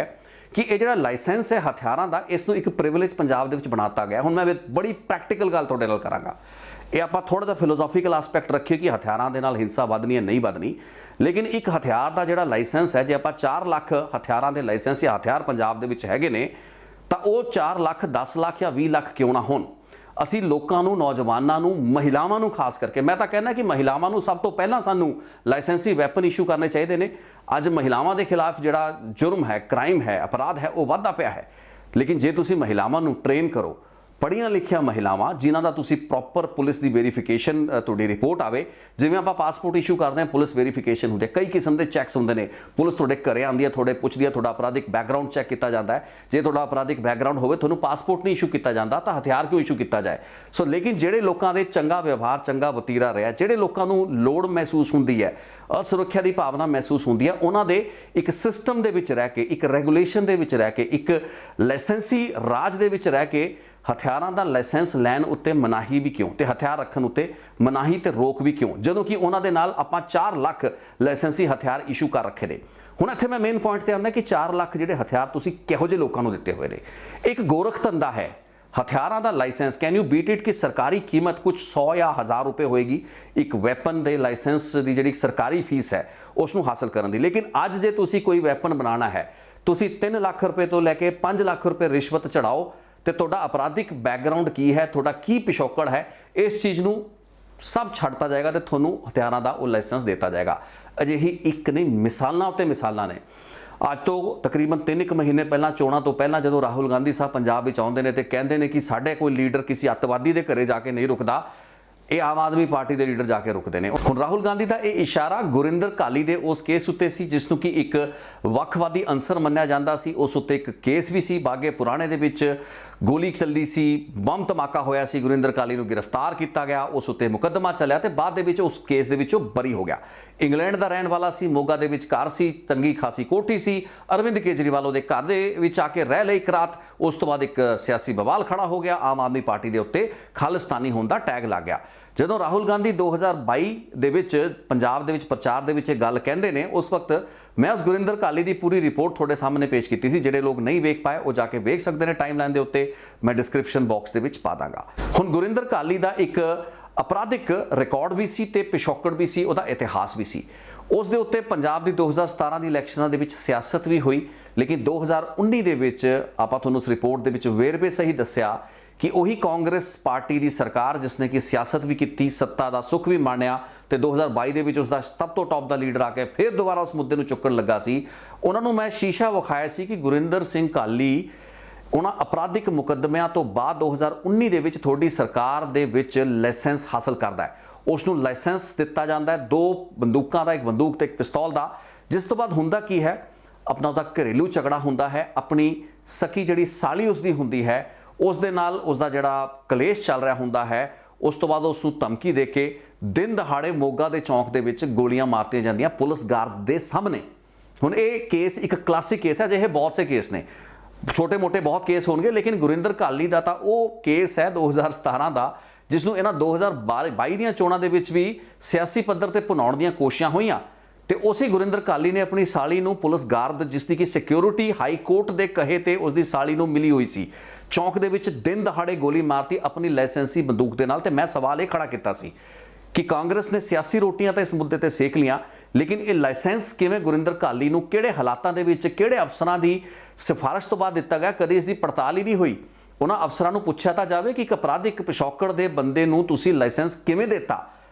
कि ये जो लाइसेंस है हथियारों का, इसनूं एक प्रिविलेज पंजाब दे विच बनाता गया। हुण मैं बड़ी प्रैक्टिकल गल तुहाडे नाल करांगा, ये आपां थोड़ा जिहा फिलोसॉफिकल आस्पैक्ट रखिए कि हथियारों के नाल हिंसा वधनी है नहीं वधनी, लेकिन एक हथियार का जिहड़ा लाइसेंस है, जे आपां 4 लाख हथियारों के लाइसेंस या हथियार पंजाब दे विच हैगे ने, तो वो 4 लाख 10 लाख या 20 लाख क्यों ना होण। असी लोगों नूं, नौजवानों नूं, महिलावां नूं खास करके, मैं तो कहना कि महिलावां नूं सब तो पहला सानूं लाइसेंसी वैपन इशू करने चाहिए ने। अज महिलावां दे खिलाफ जिहड़ा जुर्म है, क्राइम है, अपराध है, वो वधदा पिया है। लेकिन जे तुसीं महिलावां नूं ट्रेन करो, पढ़िया लिखिया महिलावां जिन्हां दा तुसीं प्रॉपर पुलिस की वेरीफिकेशन तुहाडी रिपोर्ट आवे, जिवें आपां पासपोर्ट इशू करते हैं पुलिस वेरीफिकेशन होंदे, कई किस्म के चैक्स होंदे ने, पुलिस तुहाडे घरे आंदी है, थोड़े पुछदी है, तुहाडा अपराधिक बैकग्राउंड चैक किया जाता है। जे तुहाडा अपराधिक बैकग्राउंड होवे, तुहानूं पासपोर्ट नहीं इशू किया जाता, तो हथियार क्यों इशू किया जाए। सो लेकिन जिहड़े लोकां दे चंगा व्यवहार, चंगा वतीरा रहा, जिहड़े लोकां नूं लोड़ महसूस हुंदी है, असुरक्षा की भावना महसूस होंदी है, उन्हां दे एक सिस्टम दे विच रह के, एक रेगूलेशन दे विच रह के, एक लाइसेंसी राज दे विच रह के हथियारों का लाइसेंस लैन उत्ते मनाही भी क्यों, तो हथियार रखन उत्ते मनाही तो रोक भी क्यों, जदों कि उन्होंने नाल आपां 4 लाख लाइसेंसी हथियार इशू कर रखे ने। हुण इत्थे मैं मेन पॉइंट ते आंदा कि 4 लाख जिहड़े हथियार तुसीं किहो जिहे लोकां नूं दित्ते हुए ने। एक गोरख धंधा है हथियारों का licence, can you beat it कि सरकारी कीमत कुछ 100 या 1000 रुपए होएगी एक वैपन के लाइसेंस की जिहड़ी सरकारी फीस है उसनूं हासिल करन दी। लेकिन अज जे तुसीं कोई वैपन बनाना है, तुसीं 3 लाख रुपए तो लैके 5 लाख रुपए रिश्वत चढ़ाओ, तो तुहाडा अपराधिक बैकग्राउंड की है, तुहाडा की पिछोकड़ है, इस चीज़ नूं सब छड्डता जाएगा, तो तुहानूं हथियारों का वो लाइसेंस देता जाएगा। अजिही एक नहीं, मिसालां उत्ते मिसालां ने। अज तो तकरीबन 3 महीने पहला, चोणां तो पहला, जो राहुल गांधी साहब पंजाब विच आउंदे ने ते कहंदे ने कि साडे कोई लीडर किसी अतवादी के घरे जाके नहीं रुकदा, ये आम आदमी पार्टी के लीडर जाके रुकते हैं। हुण राहुल गांधी का यह इशारा गुरिंदर घाली के उस केस उत्ते सी जिसनूं कि एक वखवादी अंसर मन्निया जांदा सी। उस उत्ते एक केस भी सी, बागे पुराने दे विच गोली चली सी, बम धमाका होया सी, गुरिंदर घाली नूं गिरफ्तार किया गया, उस उत्ते मुकदमा चलिया ते बाद दे विच उस केस दे विचों बरी हो गया। इंग्लैंड का रहने वाला सी, मोगा दे विच घर सी, चंगी खासी कोठी सी, अरविंद केजरीवाल उहदे घर दे विच आके रह लई एक रात, उस तो बाद एक सियासी बवाल खड़ा हो गया, आम आदमी पार्टी के उत्ते खालिस्तानी होने का टैग लग गया। जदों राहुल गांधी 2022 दे विच पंजाब दे विच प्रचार दे विच गल कहंदे ने, उस वक्त मैं उस गुरिंदर घाली की पूरी रिपोर्ट थोड़े सामने पेश की थी। जिहड़े लोग नहीं वेख पाए वो जाके वेख सकते हैं टाइमलाइन के उत्ते, मैं डिस्क्रिप्शन बॉक्स के विच पा दांगा। हुण गुरिंदर घाली का एक अपराधिक रिकॉर्ड भी सी ते पिछोकड़ भी सी, उहदा इतिहास भी सी। उस दे उत्ते पंजाब दी 2017 की इलैक्शनां दे विच सियासत भी हुई, लेकिन 2019 दे विच आपां तुहानूं उस रिपोर्ट दे विच वेरवे सही दस्सिया कि वही कांग्रेस पार्टी की सरकार जिसने कि सियासत भी की, सत्ता का सुख भी माणिया, तो 2022 के विच उसका सब तो टॉप का लीडर आके फिर दोबारा उस मुद्दे नूं चुकण लगा सी। उन्होंने मैं शीशा विखाया सी कि गुरिंदर सिंह घाली उन्होंने अपराधिक मुकदमिਆਂ तो बाद 2019 ਦੇ ਵਿੱਚ ਤੁਹਾਡੀ सरकार ਦੇ ਵਿੱਚ लाइसेंस हासिल करता है, उसनूं लाइसेंस दिता जाता है 2 बंदूकों का, एक बंदूक तो एक पिस्तौल का। जिस तो बाद हुंदा की है, अपना उसका घरेलू झगड़ा हुंदा है, अपनी सकी जिहड़ी साली उसकी हुंदी है ਉਸ ਦੇ ਨਾਲ ਉਸ ਦਾ ਜਿਹੜਾ ਕਲੇਸ਼ ਚੱਲ ਰਿਹਾ ਹੁੰਦਾ ਹੈ, ਉਸ ਤੋਂ ਬਾਅਦ ਉਸ ਨੂੰ ਧਮਕੀ ਦੇ ਕੇ ਦਿਨ ਦਹਾੜੇ ਮੋਗਾ ਦੇ ਚੌਂਕ ਦੇ ਵਿੱਚ ਗੋਲੀਆਂ ਮਾਰਤੀਆਂ ਜਾਂਦੀਆਂ ਪੁਲਿਸ ਗਾਰਡ ਦੇ ਸਾਹਮਣੇ। ਹੁਣ ਇਹ ਕੇਸ ਇੱਕ ਕਲਾਸਿਕ ਕੇਸ ਹੈ, ਅਜਿਹੇ ਬਹੁਤ ਸੇ ਕੇਸ ਨੇ, ਛੋਟੇ ਮੋਟੇ ਬਹੁਤ ਕੇਸ ਹੋਣਗੇ, ਲੇਕਿਨ ਗੁਰਿੰਦਰ ਘਾਲੀ ਦਾ ਤਾਂ ਉਹ ਕੇਸ ਹੈ 2017 ਦਾ, ਜਿਸ ਨੂੰ ਇਹਨਾਂ 2022 ਦੀਆਂ ਚੋਣਾਂ ਦੇ ਵਿੱਚ ਵੀ ਸਿਆਸੀ ਪੱਧਰ ਤੇ ਭੁਨਾਉਣ ਦੀਆਂ ਕੋਸ਼ਿਸ਼ਾਂ ਹੋਈਆਂ ਤੇ ਉਸੇ ਗੁਰਿੰਦਰ ਘਾਲੀ ਨੇ ਆਪਣੀ ਸਾਲੀ ਨੂੰ ਪੁਲਿਸ ਗਾਰਡ, ਜਿਸ ਦੀ ਕਿ ਸਿਕਿਉਰਿਟੀ ਹਾਈ ਕੋਰਟ ਦੇ ਕਹੇ ਤੇ ਉਸ ਦੀ ਸਾਲੀ ਨੂੰ ਮਿਲੀ ਹੋਈ ਸੀ, ਚੌਂਕ ਦੇ ਵਿੱਚ ਦਿਨ ਦਹਾੜੇ ਗੋਲੀ ਮਾਰਤੀ ਆਪਣੀ ਲਾਇਸੈਂਸੀ ਬੰਦੂਕ ਦੇ ਨਾਲ। ਤੇ ਮੈਂ ਸਵਾਲ ਇਹ ਖੜਾ ਕੀਤਾ ਸੀ ਕਿ ਕਾਂਗਰਸ ਨੇ ਸਿਆਸੀ ਰੋਟੀਆਂ ਤਾਂ ਇਸ ਮੁੱਦੇ ਤੇ ਸੇਕ ਲੀਆਂ, ਲੇਕਿਨ ਇਹ ਲਾਇਸੈਂਸ ਕਿਵੇਂ ਗੁਰਿੰਦਰ ਘਾਲੀ ਨੂੰ ਕਿਹੜੇ ਹਾਲਾਤਾਂ ਦੇ ਵਿੱਚ ਕਿਹੜੇ ਅਫਸਰਾਂ ਦੀ ਸਿਫਾਰਿਸ਼ ਤੋਂ ਬਾਅਦ ਦਿੱਤਾ ਗਿਆ? ਕਦੇ ਇਸ ਦੀ ਪੜਤਾਲ ਹੀ ਨਹੀਂ ਹੋਈ। ਉਹਨਾਂ ਅਫਸਰਾਂ ਨੂੰ ਪੁੱਛਿਆ ਤਾਂ ਜਾਵੇ ਕਿ ਇੱਕ ਅਪਰਾਧਿਕ ਪਿਛੋਕੜ ਦੇ ਬੰਦੇ ਨੂੰ ਤੁਸੀਂ ਲਾਇਸੈਂਸ ਕਿਵੇਂ ਦਿੱਤਾ,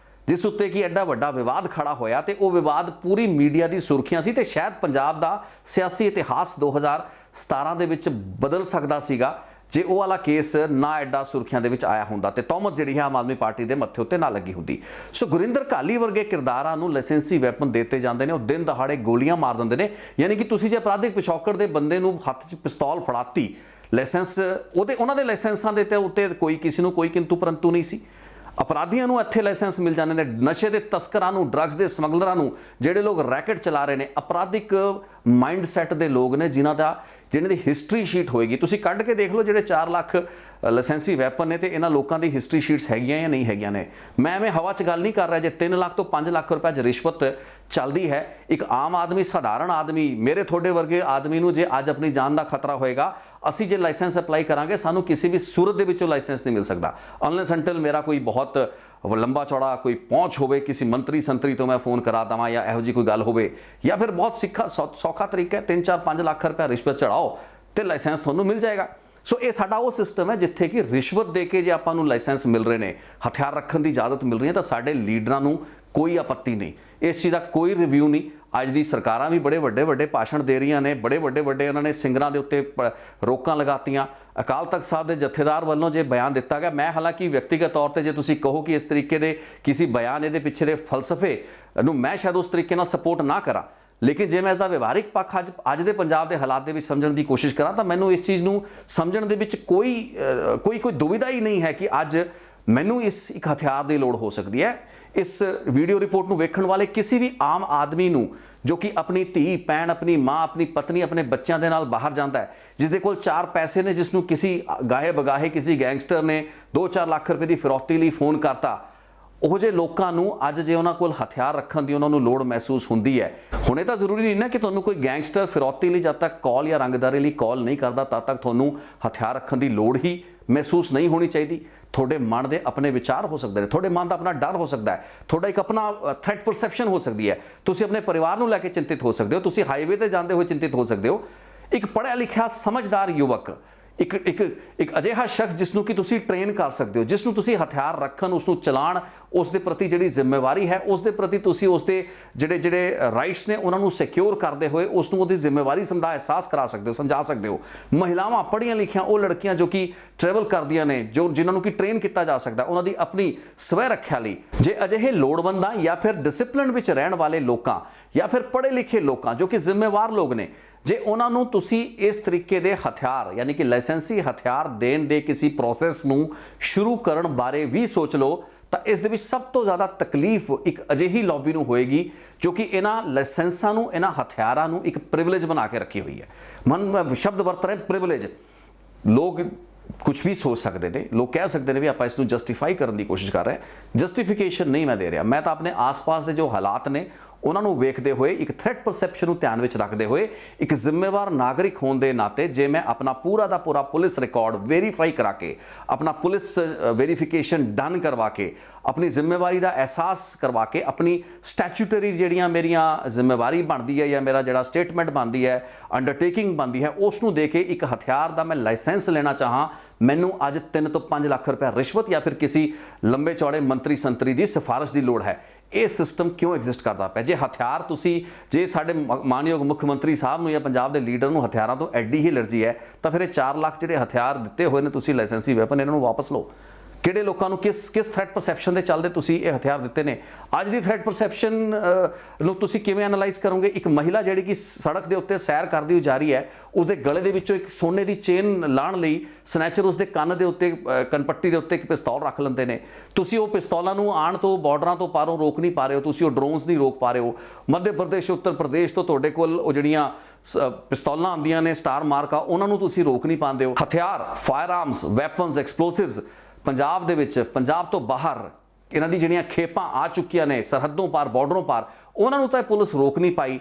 ਜਿਸ ਉੱਤੇ ਕਿ ਐਡਾ ਵੱਡਾ ਵਿਵਾਦ ਖੜਾ ਹੋਇਆ ਤੇ ਉਹ ਵਿਵਾਦ ਪੂਰੀ ਮੀਡੀਆ ਦੀ ਸੁਰਖੀਆਂ ਸੀ ਤੇ ਸ਼ਾਇਦ ਪੰਜਾਬ ਦਾ ਸਿਆਸੀ ਇਤਿਹਾਸ 2017 ਦੇ ਵਿੱਚ ਬਦਲ ਸਕਦਾ ਸੀਗਾ ਜੇ ਉਹ ਵਾਲਾ ਕੇਸ ਨਾ ਐਡਾ ਸੁਰਖੀਆਂ ਦੇ ਵਿੱਚ ਆਇਆ ਹੁੰਦਾ ਤੇ ਤੌਮਤ ਜਿਹੜੀ ਹੈ ਆਮ ਆਦਮੀ ਪਾਰਟੀ ਦੇ ਮੱਥੇ ਉੱਤੇ ਨਾ ਲੱਗੀ ਹੁੰਦੀ। ਸੋ ਗੁਰਿੰਦਰ ਘਾਲੀ ਵਰਗੇ ਕਿਰਦਾਰਾਂ ਨੂੰ ਲਾਇਸੈਂਸੀ ਵੈਪਨ ਦਿੱਤੇ ਜਾਂਦੇ ਨੇ, ਉਹ ਦਿਨ ਦਹਾੜੇ ਗੋਲੀਆਂ ਮਾਰ ਦਿੰਦੇ ਨੇ। ਯਾਨੀ ਕਿ ਤੁਸੀਂ ਜੇ ਅਪਰਾਧਿਕ ਪਿਛੋਕੜ ਦੇ ਬੰਦੇ ਨੂੰ ਹੱਥ 'ਚ ਪਿਸਤੌਲ ਫੜਾਤੀ, ਲਾਇਸੈਂਸ ਉਹਨਾਂ ਦੇ ਲਾਇਸੈਂਸਾਂ ਦੇ ਉੱਤੇ ਕੋਈ ਕਿਸੇ ਨੂੰ ਕੋਈ ਕਿੰਤੂ ਪਰੰਤੂ ਨਹੀਂ ਸੀ। ਅਪਰਾਧੀਆਂ ਨੂੰ ਇੱਥੇ ਲਾਇਸੈਂਸ ਮਿਲ ਜਾਂਦੇ ਨੇ, ਨਸ਼ੇ ਦੇ ਤਸਕਰਾਂ ਨੂੰ, ਡਰੱਗਸ ਦੇ ਸਮਗਲਰਾਂ ਨੂੰ, ਜਿਹੜੇ ਲੋਕ ਰੈਕਟ ਚਲਾ ਰਹੇ ਨੇ, ਅਪਰਾਧਿਕ ਮਾਈਂਡ ਸੈੱਟ ਦੇ ਲੋਕ ਨੇ ਜਿਹਨਾਂ ਦੀ ਹਿਸਟਰੀ ਸ਼ੀਟ ਹੋਏਗੀ। ਤੁਸੀਂ ਕੱਢ ਕੇ ਦੇਖ ਲਓ ਜਿਹੜੇ 4 ਲੱਖ ਲਾਇਸੈਂਸੀ ਵੈਪਨ ਨੇ ਤੇ ਇਹਨਾਂ ਲੋਕਾਂ ਦੀ ਹਿਸਟਰੀ ਸ਼ੀਟਸ ਹੈਗੀਆਂ ਜਾਂ ਨਹੀਂ ਹੈਗੀਆਂ ਨੇ। ਮੈਂ ਐਵੇਂ ਹਵਾ 'ਚ ਗੱਲ ਨਹੀਂ ਕਰ ਰਿਹਾ। ਜੇ 3 ਲੱਖ ਤੋਂ 5 ਲੱਖ ਰੁਪਏ 'ਚ ਰਿਸ਼ਵਤ ਚੱਲਦੀ ਹੈ, ਇੱਕ ਆਮ ਆਦਮੀ, ਸਾਧਾਰਨ ਆਦਮੀ, ਮੇਰੇ ਤੁਹਾਡੇ ਵਰਗੇ ਆਦਮੀ ਨੂੰ ਜੇ ਅੱਜ ਆਪਣੀ ਜਾਨ ਦਾ ਖਤਰਾ ਹੋਏਗਾ, ਅਸੀਂ ਜੇ ਲਾਇਸੈਂਸ ਅਪਲਾਈ ਕਰਾਂਗੇ ਸਾਨੂੰ ਕਿਸੇ ਵੀ ਸੂਰਤ ਦੇ ਵਿੱਚੋਂ ਲਾਇਸੈਂਸ ਨਹੀਂ ਮਿਲ ਸਕਦਾ ਅਨਲੈਸ ਅੰਟਿਲ ਮੇਰਾ ਕੋਈ ਬਹੁਤ ਲੰਬਾ ਚੌੜਾ ਕੋਈ ਪਹੁੰਚ ਹੋਵੇ, ਕਿਸੇ ਮੰਤਰੀ ਸੰਤਰੀ ਤੋਂ ਮੈਂ ਫੋਨ ਕਰਾ ਦੇਵਾਂ ਜਾਂ ਇਹੋ ਜਿਹੀ ਕੋਈ ਗੱਲ ਹੋਵੇ, ਜਾਂ ਫਿਰ ਬਹੁਤ ਸੌਖਾ ਤਰੀਕਾ ਹੈ 3-4-5 ਲੱਖ ਰੁਪਏ ਰਿਸ਼ਵਤ ਚੜਾਓ ਤੇ ਲਾਇਸੈਂਸ ਤੁਹਾਨੂੰ ਮਿਲ ਜਾਏਗਾ। ਸੋ ਇਹ ਸਾਡਾ ਉਹ ਸਿਸਟਮ ਹੈ ਜਿੱਥੇ ਕਿ ਰਿਸ਼ਵਤ ਦੇ ਕੇ ਜੇ ਆਪਾਂ ਨੂੰ ਲਾਇਸੈਂਸ ਮਿਲ ਰਹੇ ਨੇ, ਹਥਿਆਰ ਰੱਖਣ ਦੀ ਇਜਾਜ਼ਤ ਮਿਲ ਰਹੀ ਹੈ, ਤਾਂ ਸਾਡੇ ਲੀਡਰਾਂ ਨੂੰ ਕੋਈ ਆਪੱਤੀ ਨਹੀਂ, ਇਸ ਚੀਜ਼ ਦਾ ਕੋਈ ਰਿਵਿਊ ਨਹੀਂ। ਅੱਜ ਦੀ ਸਰਕਾਰਾਂ ਵੀ ਬੜੇ ਵੱਡੇ ਭਾਸ਼ਣ ਦੇ ਰਹੀਆਂ ਨੇ, ਬੜੇ ਵੱਡੇ ਉਹਨਾਂ ਨੇ ਸਿੰਗਰਾਂ ਦੇ ਉੱਤੇ ਰੋਕਾਂ ਲਗਾਤੀਆਂ। ਅਕਾਲ ਤਖਤ ਸਾਹਿਬ ਦੇ ਜਥੇਦਾਰ ਵੱਲੋਂ ਜੇ ਬਿਆਨ ਦਿੱਤਾ ਗਿਆ, ਮੈਂ ਹਾਲਾਂਕਿ ਵਿਅਕਤੀਗਤ ਤੌਰ ਤੇ ਜੇ ਤੁਸੀਂ ਕਹੋ ਕਿ ਇਸ ਤਰੀਕੇ ਦੇ ਕਿਸੇ ਬਿਆਨ ਇਹਦੇ ਪਿੱਛੇ ਦੇ ਫਲਸਫੇ ਨੂੰ ਮੈਂ ਸ਼ਾਇਦ ਉਸ ਤਰੀਕੇ ਨਾਲ ਸਪੋਰਟ ਨਾ ਕਰਾਂ, ਲੇਕਿਨ ਜੇ ਮੈਂ ਇਸ ਦਾ ਵਿਵਹਾਰਿਕ ਪੱਖ ਅੱਜ ਦੇ ਪੰਜਾਬ ਦੇ ਹਾਲਾਤ ਦੇ ਵਿੱਚ ਸਮਝਣ ਦੀ ਕੋਸ਼ਿਸ਼ ਕਰਾਂ ਤਾਂ ਮੈਨੂੰ ਇਸ ਚੀਜ਼ ਨੂੰ ਸਮਝਣ ਦੇ ਵਿੱਚ ਕੋਈ ਦੁਵਿਧਾ ਹੀ ਨਹੀਂ ਹੈ ਕਿ ਅੱਜ ਮੈਨੂੰ ਇੱਕ ਹਥਿਆਰ ਦੀ ਲੋੜ ਹੋ ਸਕਦੀ ਹੈ। ਇਸ ਵੀਡੀਓ ਰਿਪੋਰਟ ਨੂੰ ਵੇਖਣ ਵਾਲੇ ਕਿਸੇ ਵੀ ਆਮ ਆਦਮੀ ਨੂੰ ਜੋ ਕਿ ਆਪਣੀ ਧੀ ਭੈਣ, ਆਪਣੀ ਮਾਂ, ਆਪਣੀ ਪਤਨੀ, ਆਪਣੇ ਬੱਚਿਆਂ ਦੇ ਨਾਲ ਬਾਹਰ ਜਾਂਦਾ ਹੈ, ਜਿਸ ਦੇ ਕੋਲ 4 ਪੈਸੇ ਨੇ, ਜਿਸ ਨੂੰ ਕਿਸੇ ਗਾਹੇ ਬਗਾਹੇ ਕਿਸੇ ਗੈਂਗਸਟਰ ਨੇ 2-4 ਲੱਖ ਰੁਪਏ ਦੀ ਫਿਰੌਤੀ ਲਈ ਫੋਨ ਕਰਤਾ, ਉਹ ਜਿਹੇ ਲੋਕਾਂ ਨੂੰ ਅੱਜ ਜੇ ਉਹਨਾਂ ਕੋਲ ਹਥਿਆਰ ਰੱਖਣ ਦੀ ਉਹਨਾਂ ਨੂੰ ਲੋੜ ਮਹਿਸੂਸ ਹੁੰਦੀ ਹੈ। ਹੁਣ ਇਹ ਤਾਂ ਜ਼ਰੂਰੀ ਨਹੀਂ ਨਾ ਕਿ ਤੁਹਾਨੂੰ ਕੋਈ ਗੈਂਗਸਟਰ ਫਿਰੌਤੀ ਲਈ ਜਦ ਤੱਕ ਕਾਲ ਜਾਂ ਰੰਗਦਾਰੀ ਲਈ ਕਾਲ ਨਹੀਂ ਕਰਦਾ ਤਦ ਤੱਕ ਤੁਹਾਨੂੰ ਹਥਿਆਰ ਰੱਖਣ ਦੀ ਲੋੜ ਹੀ ਮਹਿਸੂਸ ਨਹੀਂ ਹੋਣੀ ਚਾਹੀਦੀ। ਤੁਹਾਡੇ ਮਨ ਦੇ ਆਪਣੇ ਵਿਚਾਰ ਹੋ ਸਕਦੇ ਨੇ, ਤੁਹਾਡੇ ਮਨ ਦਾ ਆਪਣਾ ਡਰ ਹੋ ਸਕਦਾ ਹੈ, ਤੁਹਾਡਾ ਇੱਕ ਆਪਣਾ ਥ੍ਰੈਟ ਪਰਸੈਪਸ਼ਨ ਹੋ ਸਕਦੀ ਹੈ, ਤੁਸੀਂ ਆਪਣੇ ਪਰਿਵਾਰ ਨੂੰ ਲੈ ਕੇ ਚਿੰਤਿਤ ਹੋ ਸਕਦੇ ਹੋ, ਤੁਸੀਂ ਹਾਈਵੇ ਤੇ ਜਾਂਦੇ ਹੋਏ ਚਿੰਤਿਤ ਹੋ ਸਕਦੇ ਹੋ। ਇੱਕ ਪੜ੍ਹਿਆ ਲਿਖਿਆ ਸਮਝਦਾਰ ਯੁਵਕ, ਇੱਕ ਅਜਿਹਾ ਸ਼ਖਸ ਜਿਸ ਨੂੰ ਕਿ ਤੁਸੀਂ ਟ੍ਰੇਨ ਕਰ ਸਕਦੇ ਹੋ, ਜਿਸ ਨੂੰ ਤੁਸੀਂ ਹਥਿਆਰ ਰੱਖਣ, ਉਸ ਨੂੰ ਚਲਾਉਣ, ਉਸ ਦੇ ਪ੍ਰਤੀ ਜਿਹੜੀ ਜ਼ਿੰਮੇਵਾਰੀ ਹੈ, ਉਸ ਦੇ ਪ੍ਰਤੀ ਤੁਸੀਂ ਉਸ ਦੇ ਜਿਹੜੇ ਰਾਈਟਸ ਨੇ ਉਹਨਾਂ ਨੂੰ ਸਿਕਿਉਰ ਕਰਦੇ ਹੋਏ ਉਸ ਨੂੰ ਉਹਦੀ ਜ਼ਿੰਮੇਵਾਰੀ ਦਾ ਅਹਿਸਾਸ ਕਰਾ ਸਕਦੇ ਹੋ, ਸਮਝਾ ਸਕਦੇ ਹੋ। ਮਹਿਲਾਵਾਂ, ਪੜ੍ਹੀਆਂ ਲਿਖੀਆਂ ਉਹ ਲੜਕੀਆਂ ਜੋ ਕਿ ਟਰੈਵਲ ਕਰਦੀਆਂ ਨੇ, ਜਿਨ੍ਹਾਂ ਨੂੰ ਕਿ ਟ੍ਰੇਨ ਕੀਤਾ ਜਾ ਸਕਦਾ ਉਹਨਾਂ ਦੀ ਆਪਣੀ ਸਵੈ ਰੱਖਿਆ ਲਈ, ਜੇ ਅਜਿਹੇ ਲੋੜਵੰਦਾਂ ਜਾਂ ਫਿਰ ਡਿਸਿਪਲਿਨ ਵਿੱਚ ਰਹਿਣ ਵਾਲੇ ਲੋਕਾਂ ਜਾਂ ਫਿਰ ਪੜ੍ਹੇ ਲਿਖੇ ਲੋਕਾਂ ਜੋ ਕਿ ਜ਼ਿੰਮੇਵਾਰ ਲੋਕ ਨੇ, ਜੇ ਉਹਨਾਂ ਨੂੰ ਤੁਸੀਂ ਇਸ ਤਰੀਕੇ ਦੇ ਹਥਿਆਰ ਯਾਨੀ ਕਿ ਲਾਇਸੈਂਸੀ ਹਥਿਆਰ ਦੇਣ ਦੇ ਕਿਸੇ ਪ੍ਰੋਸੈਸ ਨੂੰ ਸ਼ੁਰੂ ਕਰਨ ਬਾਰੇ ਵੀ ਸੋਚ ਲਓ ਤਾਂ ਇਸ ਦੇ ਵਿੱਚ ਸਭ ਤੋਂ ਜ਼ਿਆਦਾ ਤਕਲੀਫ ਇੱਕ ਅਜਿਹੀ ਲੌਬੀ ਨੂੰ ਹੋਏਗੀ ਜੋ ਕਿ ਇਹਨਾਂ ਲਾਇਸੈਂਸਾਂ ਨੂੰ, ਇਹਨਾਂ ਹਥਿਆਰਾਂ ਨੂੰ ਇੱਕ ਪ੍ਰਿਵਿਲੇਜ ਬਣਾ ਕੇ ਰੱਖੀ ਹੋਈ ਹੈ। ਸ਼ਬਦ ਵਰਤ ਰਹੇ ਪ੍ਰਿਵਿਲੇਜ। ਲੋਕ ਕੁਝ ਵੀ ਸੋਚ ਸਕਦੇ ਨੇ, ਲੋਕ ਕਹਿ ਸਕਦੇ ਨੇ ਵੀ ਆਪਾਂ ਇਸ ਨੂੰ ਜਸਟੀਫਾਈ ਕਰਨ ਦੀ ਕੋਸ਼ਿਸ਼ ਕਰ ਰਹੇ ਹਾਂ। ਜਸਟੀਫਿਕੇਸ਼ਨ ਨਹੀਂ ਮੈਂ ਦੇ ਰਿਹਾ, ਮੈਂ ਤਾਂ ਆਪਣੇ ਆਸ-ਪਾਸ ਦੇ ਜੋ ਹਾਲਾਤ ਨੇ ਉਹਨਾਂ ਨੂੰ ਵੇਖਦੇ ਹੋਏ, ਇੱਕ ਥ੍ਰੈਟ ਪਰਸੈਪਸ਼ਨ ਨੂੰ ਧਿਆਨ ਵਿੱਚ ਰੱਖਦੇ ਹੋਏ, ਇੱਕ ਜ਼ਿੰਮੇਵਾਰ ਨਾਗਰਿਕ ਹੋਣ ਦੇ ਨਾਤੇ ਜੇ ਮੈਂ ਆਪਣਾ ਪੂਰਾ ਦਾ ਪੂਰਾ ਪੁਲਿਸ ਰਿਕਾਰਡ ਵੈਰੀਫਾਈ ਕਰਾ ਕੇ, ਆਪਣਾ ਪੁਲਿਸ ਵੈਰੀਫਿਕੇਸ਼ਨ ਡਨ ਕਰਵਾ ਕੇ, ਆਪਣੀ ਜ਼ਿੰਮੇਵਾਰੀ ਦਾ ਅਹਿਸਾਸ ਕਰਵਾ ਕੇ, ਆਪਣੀ ਸਟੈਚੂਟਰੀ ਜਿਹੜੀਆਂ ਮੇਰੀਆਂ ਜ਼ਿੰਮੇਵਾਰੀ ਬਣਦੀ ਹੈ ਜਾਂ ਮੇਰਾ ਜਿਹੜਾ ਸਟੇਟਮੈਂਟ ਬਣਦੀ ਹੈ, ਅੰਡਰਟੇਕਿੰਗ ਬਣਦੀ ਹੈ, ਉਸ ਨੂੰ ਦੇ ਕੇ ਇੱਕ ਹਥਿਆਰ ਦਾ ਮੈਂ ਲਾਇਸੈਂਸ ਲੈਣਾ ਚਾਹਾਂ, ਮੈਨੂੰ ਅੱਜ 3 ਤੋਂ 5 ਲੱਖ ਰੁਪਏ ਰਿਸ਼ਵਤ ਜਾਂ ਫਿਰ ਕਿਸੇ ਲੰਬੇ ਚੌੜੇ ਮੰਤਰੀ ਸੰਤਰੀ ਦੀ ਸਿਫਾਰਿਸ਼ ਦੀ ਲੋੜ ਹੈ। ਇਹ ਸਿਸਟਮ ਕਿਉਂ ਐਗਜ਼ਿਸਟ ਕਰਦਾ ਪਿਆ? ਜੇ ਹਥਿਆਰ ਤੁਸੀਂ, ਜੇ ਸਾਡੇ ਮਾਨਯੋਗ ਮੁੱਖ ਮੰਤਰੀ ਸਾਹਿਬ ਨੂੰ ਜਾਂ ਪੰਜਾਬ ਦੇ ਲੀਡਰ ਨੂੰ ਹਥਿਆਰਾਂ ਤੋਂ ਐਡੀ ਹੀ ਐਲਰਜੀ ਹੈ ਤਾਂ ਫਿਰ ਇਹ 4 ਲੱਖ ਜਿਹੜੇ ਹਥਿਆਰ ਦਿੱਤੇ ਹੋਏ ਨੇ ਤੁਸੀਂ ਲਾਇਸੈਂਸੀ ਵੈਪਨ, ਇਹਨਾਂ ਨੂੰ ਵਾਪਸ ਲਓ। ਕਿਹੜੇ ਲੋਕਾਂ ਨੂੰ ਕਿਸ ਥ੍ਰੈਟ ਪਰਸੈਪਸ਼ਨ ਦੇ ਚੱਲਦੇ ਤੁਸੀਂ ਇਹ ਹਥਿਆਰ ਦਿੱਤੇ ਨੇ। ਅੱਜ ਦੀ ਥ੍ਰੈਟ ਪਰਸੈਪਸ਼ਨ ਨੂੰ ਤੁਸੀਂ ਕਿਵੇਂ ਐਨਾਲਾਈਜ਼ ਕਰੋਗੇ? ਇੱਕ ਮਹਿਲਾ ਜਿਹੜੀ ਕਿ ਸੜਕ ਦੇ ਉੱਤੇ ਸੈਰ ਕਰਦੀ ਹੋਈ ਜਾ ਰਹੀ ਹੈ, ਉਸਦੇ ਗਲੇ ਦੇ ਵਿੱਚੋਂ ਇੱਕ ਸੋਨੇ ਦੀ ਚੇਨ ਲਾਉਣ ਲਈ ਸਨੈਚਰ ਉਸਦੇ ਕੰਨ ਦੇ ਉੱਤੇ ਕਨਪੱਟੀ ਦੇ ਉੱਤੇ ਇੱਕ ਪਿਸਤੌਲ ਰੱਖ ਲੈਂਦੇ ਨੇ। ਤੁਸੀਂ ਉਹ ਪਿਸਤੌਲਾਂ ਨੂੰ ਆਉਣ ਤੋਂ ਬਾਰਡਰਾਂ ਤੋਂ ਪਾਰੋਂ ਰੋਕ ਨਹੀਂ ਪਾ ਰਹੇ ਹੋ, ਤੁਸੀਂ ਉਹ ਡਰੋਨਸ ਨਹੀਂ ਰੋਕ ਪਾ ਰਹੇ ਹੋ। ਮੱਧ ਪ੍ਰਦੇਸ਼ ਉੱਤਰ ਪ੍ਰਦੇਸ਼ ਤੋਂ ਤੁਹਾਡੇ ਕੋਲ ਉਹ ਜਿਹੜੀਆਂ ਪਿਸਤੌਲਾਂ ਆਉਂਦੀਆਂ ਨੇ ਸਟਾਰ ਮਾਰਕਾ, ਉਹਨਾਂ ਨੂੰ ਤੁਸੀਂ ਰੋਕ ਨਹੀਂ ਪਾਉਂਦੇ ਹੋ। ਹਥਿਆਰ, ਫਾਇਰ ਆਰਮਸ, ਵੈਪਨਸ, ਐਕਸਪਲੋਸਿਵਸ ਪੰਜਾਬ ਦੇ ਵਿੱਚ, ਪੰਜਾਬ ਤੋਂ ਬਾਹਰ ਇਹਨਾਂ ਦੀ ਜਿਹੜੀਆਂ ਖੇਪਾਂ ਆ ਚੁੱਕੀਆਂ ਨੇ ਸਰਹੱਦੋਂ ਪਾਰ, ਬਾਰਡਰੋਂ ਪਾਰ, ਉਹਨਾਂ ਨੂੰ ਤਾਂ ਪੁਲਿਸ ਰੋਕ ਨਹੀਂ ਪਾਈ।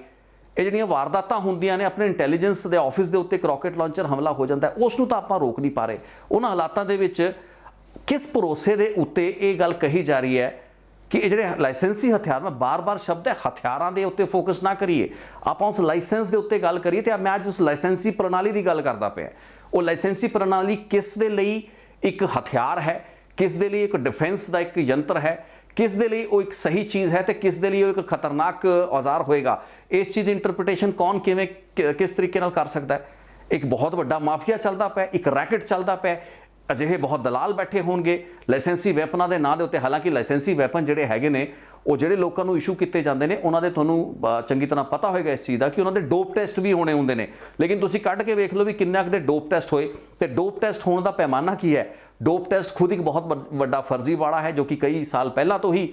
ਇਹ ਜਿਹੜੀਆਂ ਵਾਰਦਾਤਾਂ ਹੁੰਦੀਆਂ ਨੇ, ਆਪਣੇ ਇੰਟੈਲੀਜੈਂਸ ਦੇ ਆਫਿਸ ਦੇ ਉੱਤੇ ਇੱਕ ਰੌਕਟ ਲਾਂਚਰ ਹਮਲਾ ਹੋ ਜਾਂਦਾ ਹੈ, ਉਸ ਨੂੰ ਤਾਂ ਆਪਾਂ ਰੋਕ ਨਹੀਂ ਪਾ ਰਹੇ। ਉਹਨਾਂ ਹਾਲਾਤਾਂ ਦੇ ਵਿੱਚ ਕਿਸ ਭਰੋਸੇ ਦੇ ਉੱਤੇ ਇਹ ਗੱਲ ਕਹੀ ਜਾ ਰਹੀ ਹੈ ਕਿ ਇਹ ਜਿਹੜੇ ਲਾਇਸੈਂਸੀ ਹਥਿਆਰ, ਮੈਂ ਬਾਰ-ਬਾਰ ਸ਼ਬਦ ਹੈ ਹਥਿਆਰਾਂ ਦੇ ਉੱਤੇ ਫੋਕਸ ਨਾ ਕਰੀਏ, ਆਪਾਂ ਉਸ ਲਾਇਸੈਂਸ ਦੇ ਉੱਤੇ ਗੱਲ ਕਰੀਏ। ਤੇ ਮੈਂ ਅੱਜ ਉਸ ਲਾਇਸੈਂਸੀ ਪ੍ਰਣਾਲੀ ਦੀ ਗੱਲ ਕਰਦਾ ਪਿਆ। ਉਹ ਲਾਇਸੈਂਸੀ ਪ੍ਰਣਾਲੀ ਕਿਸ ਦੇ ਲਈ ਇੱਕ ਹਥਿਆਰ ਹੈ, ਕਿਸ ਦੇ ਲਈ ਇੱਕ ਡਿਫੈਂਸ ਦਾ ਇੱਕ ਯੰਤਰ ਹੈ, ਕਿਸ ਦੇ ਲਈ ਉਹ ਇੱਕ ਸਹੀ ਚੀਜ਼ ਹੈ ਤੇ ਕਿਸ ਦੇ ਲਈ ਉਹ ਇੱਕ ਖਤਰਨਾਕ ਔਜ਼ਾਰ ਹੋਏਗਾ। ਇਸ ਚੀਜ਼ ਦੀ ਇੰਟਰਪ੍ਰੀਟੇਸ਼ਨ ਕੌਣ ਕਿਵੇਂ ਕਿਸ ਤਰੀਕੇ ਨਾਲ ਕਰ ਸਕਦਾ ਹੈ? ਇੱਕ ਬਹੁਤ ਵੱਡਾ ਮਾਫੀਆ ਚੱਲਦਾ ਪਿਆ, ਇੱਕ ਰੈਕਟ ਚੱਲਦਾ ਪਿਆ, ਅਜਿਹੇ ਬਹੁਤ ਦਲਾਲ ਬੈਠੇ ਹੋਣਗੇ ਲਾਇਸੈਂਸੀ ਵੈਪਨਾਂ ਦੇ ਨਾਂ ਦੇ ਉੱਤੇ। ਹਾਲਾਂਕਿ ਲਾਇਸੈਂਸੀ ਵੈਪਨ ਜਿਹੜੇ ਹੈਗੇ ਨੇ, ਉਹ ਜਿਹੜੇ ਲੋਕਾਂ ਨੂੰ ਇਸ਼ੂ ਕੀਤੇ ਜਾਂਦੇ ਨੇ, ਉਹਨਾਂ ਦੇ ਤੁਹਾਨੂੰ ਚੰਗੀ ਤਰ੍ਹਾਂ ਪਤਾ ਹੋਏਗਾ ਇਸ ਚੀਜ਼ ਦਾ ਕਿ ਉਹਨਾਂ ਦੇ ਡੋਪ ਟੈਸਟ ਵੀ ਹੋਣੇ ਹੁੰਦੇ ਨੇ। ਲੇਕਿਨ ਤੁਸੀਂ ਕੱਢ ਕੇ ਵੇਖ ਲਓ ਵੀ ਕਿੰਨਾ ਕੁ ਦੇ ਡੋਪ ਟੈਸਟ ਹੋਏ ਤੇ ਡੋਪ ਟੈਸਟ ਹੋਣ ਦਾ ਪੈਮਾਨਾ ਕੀ ਹੈ। ਡੋਪ ਟੈਸਟ ਖੁਦ ਇੱਕ ਬਹੁਤ ਵੱਡਾ ਫਰਜ਼ੀਵਾੜਾ ਹੈ ਜੋ ਕਿ ਕਈ ਸਾਲ ਪਹਿਲਾਂ ਤੋਂ ਹੀ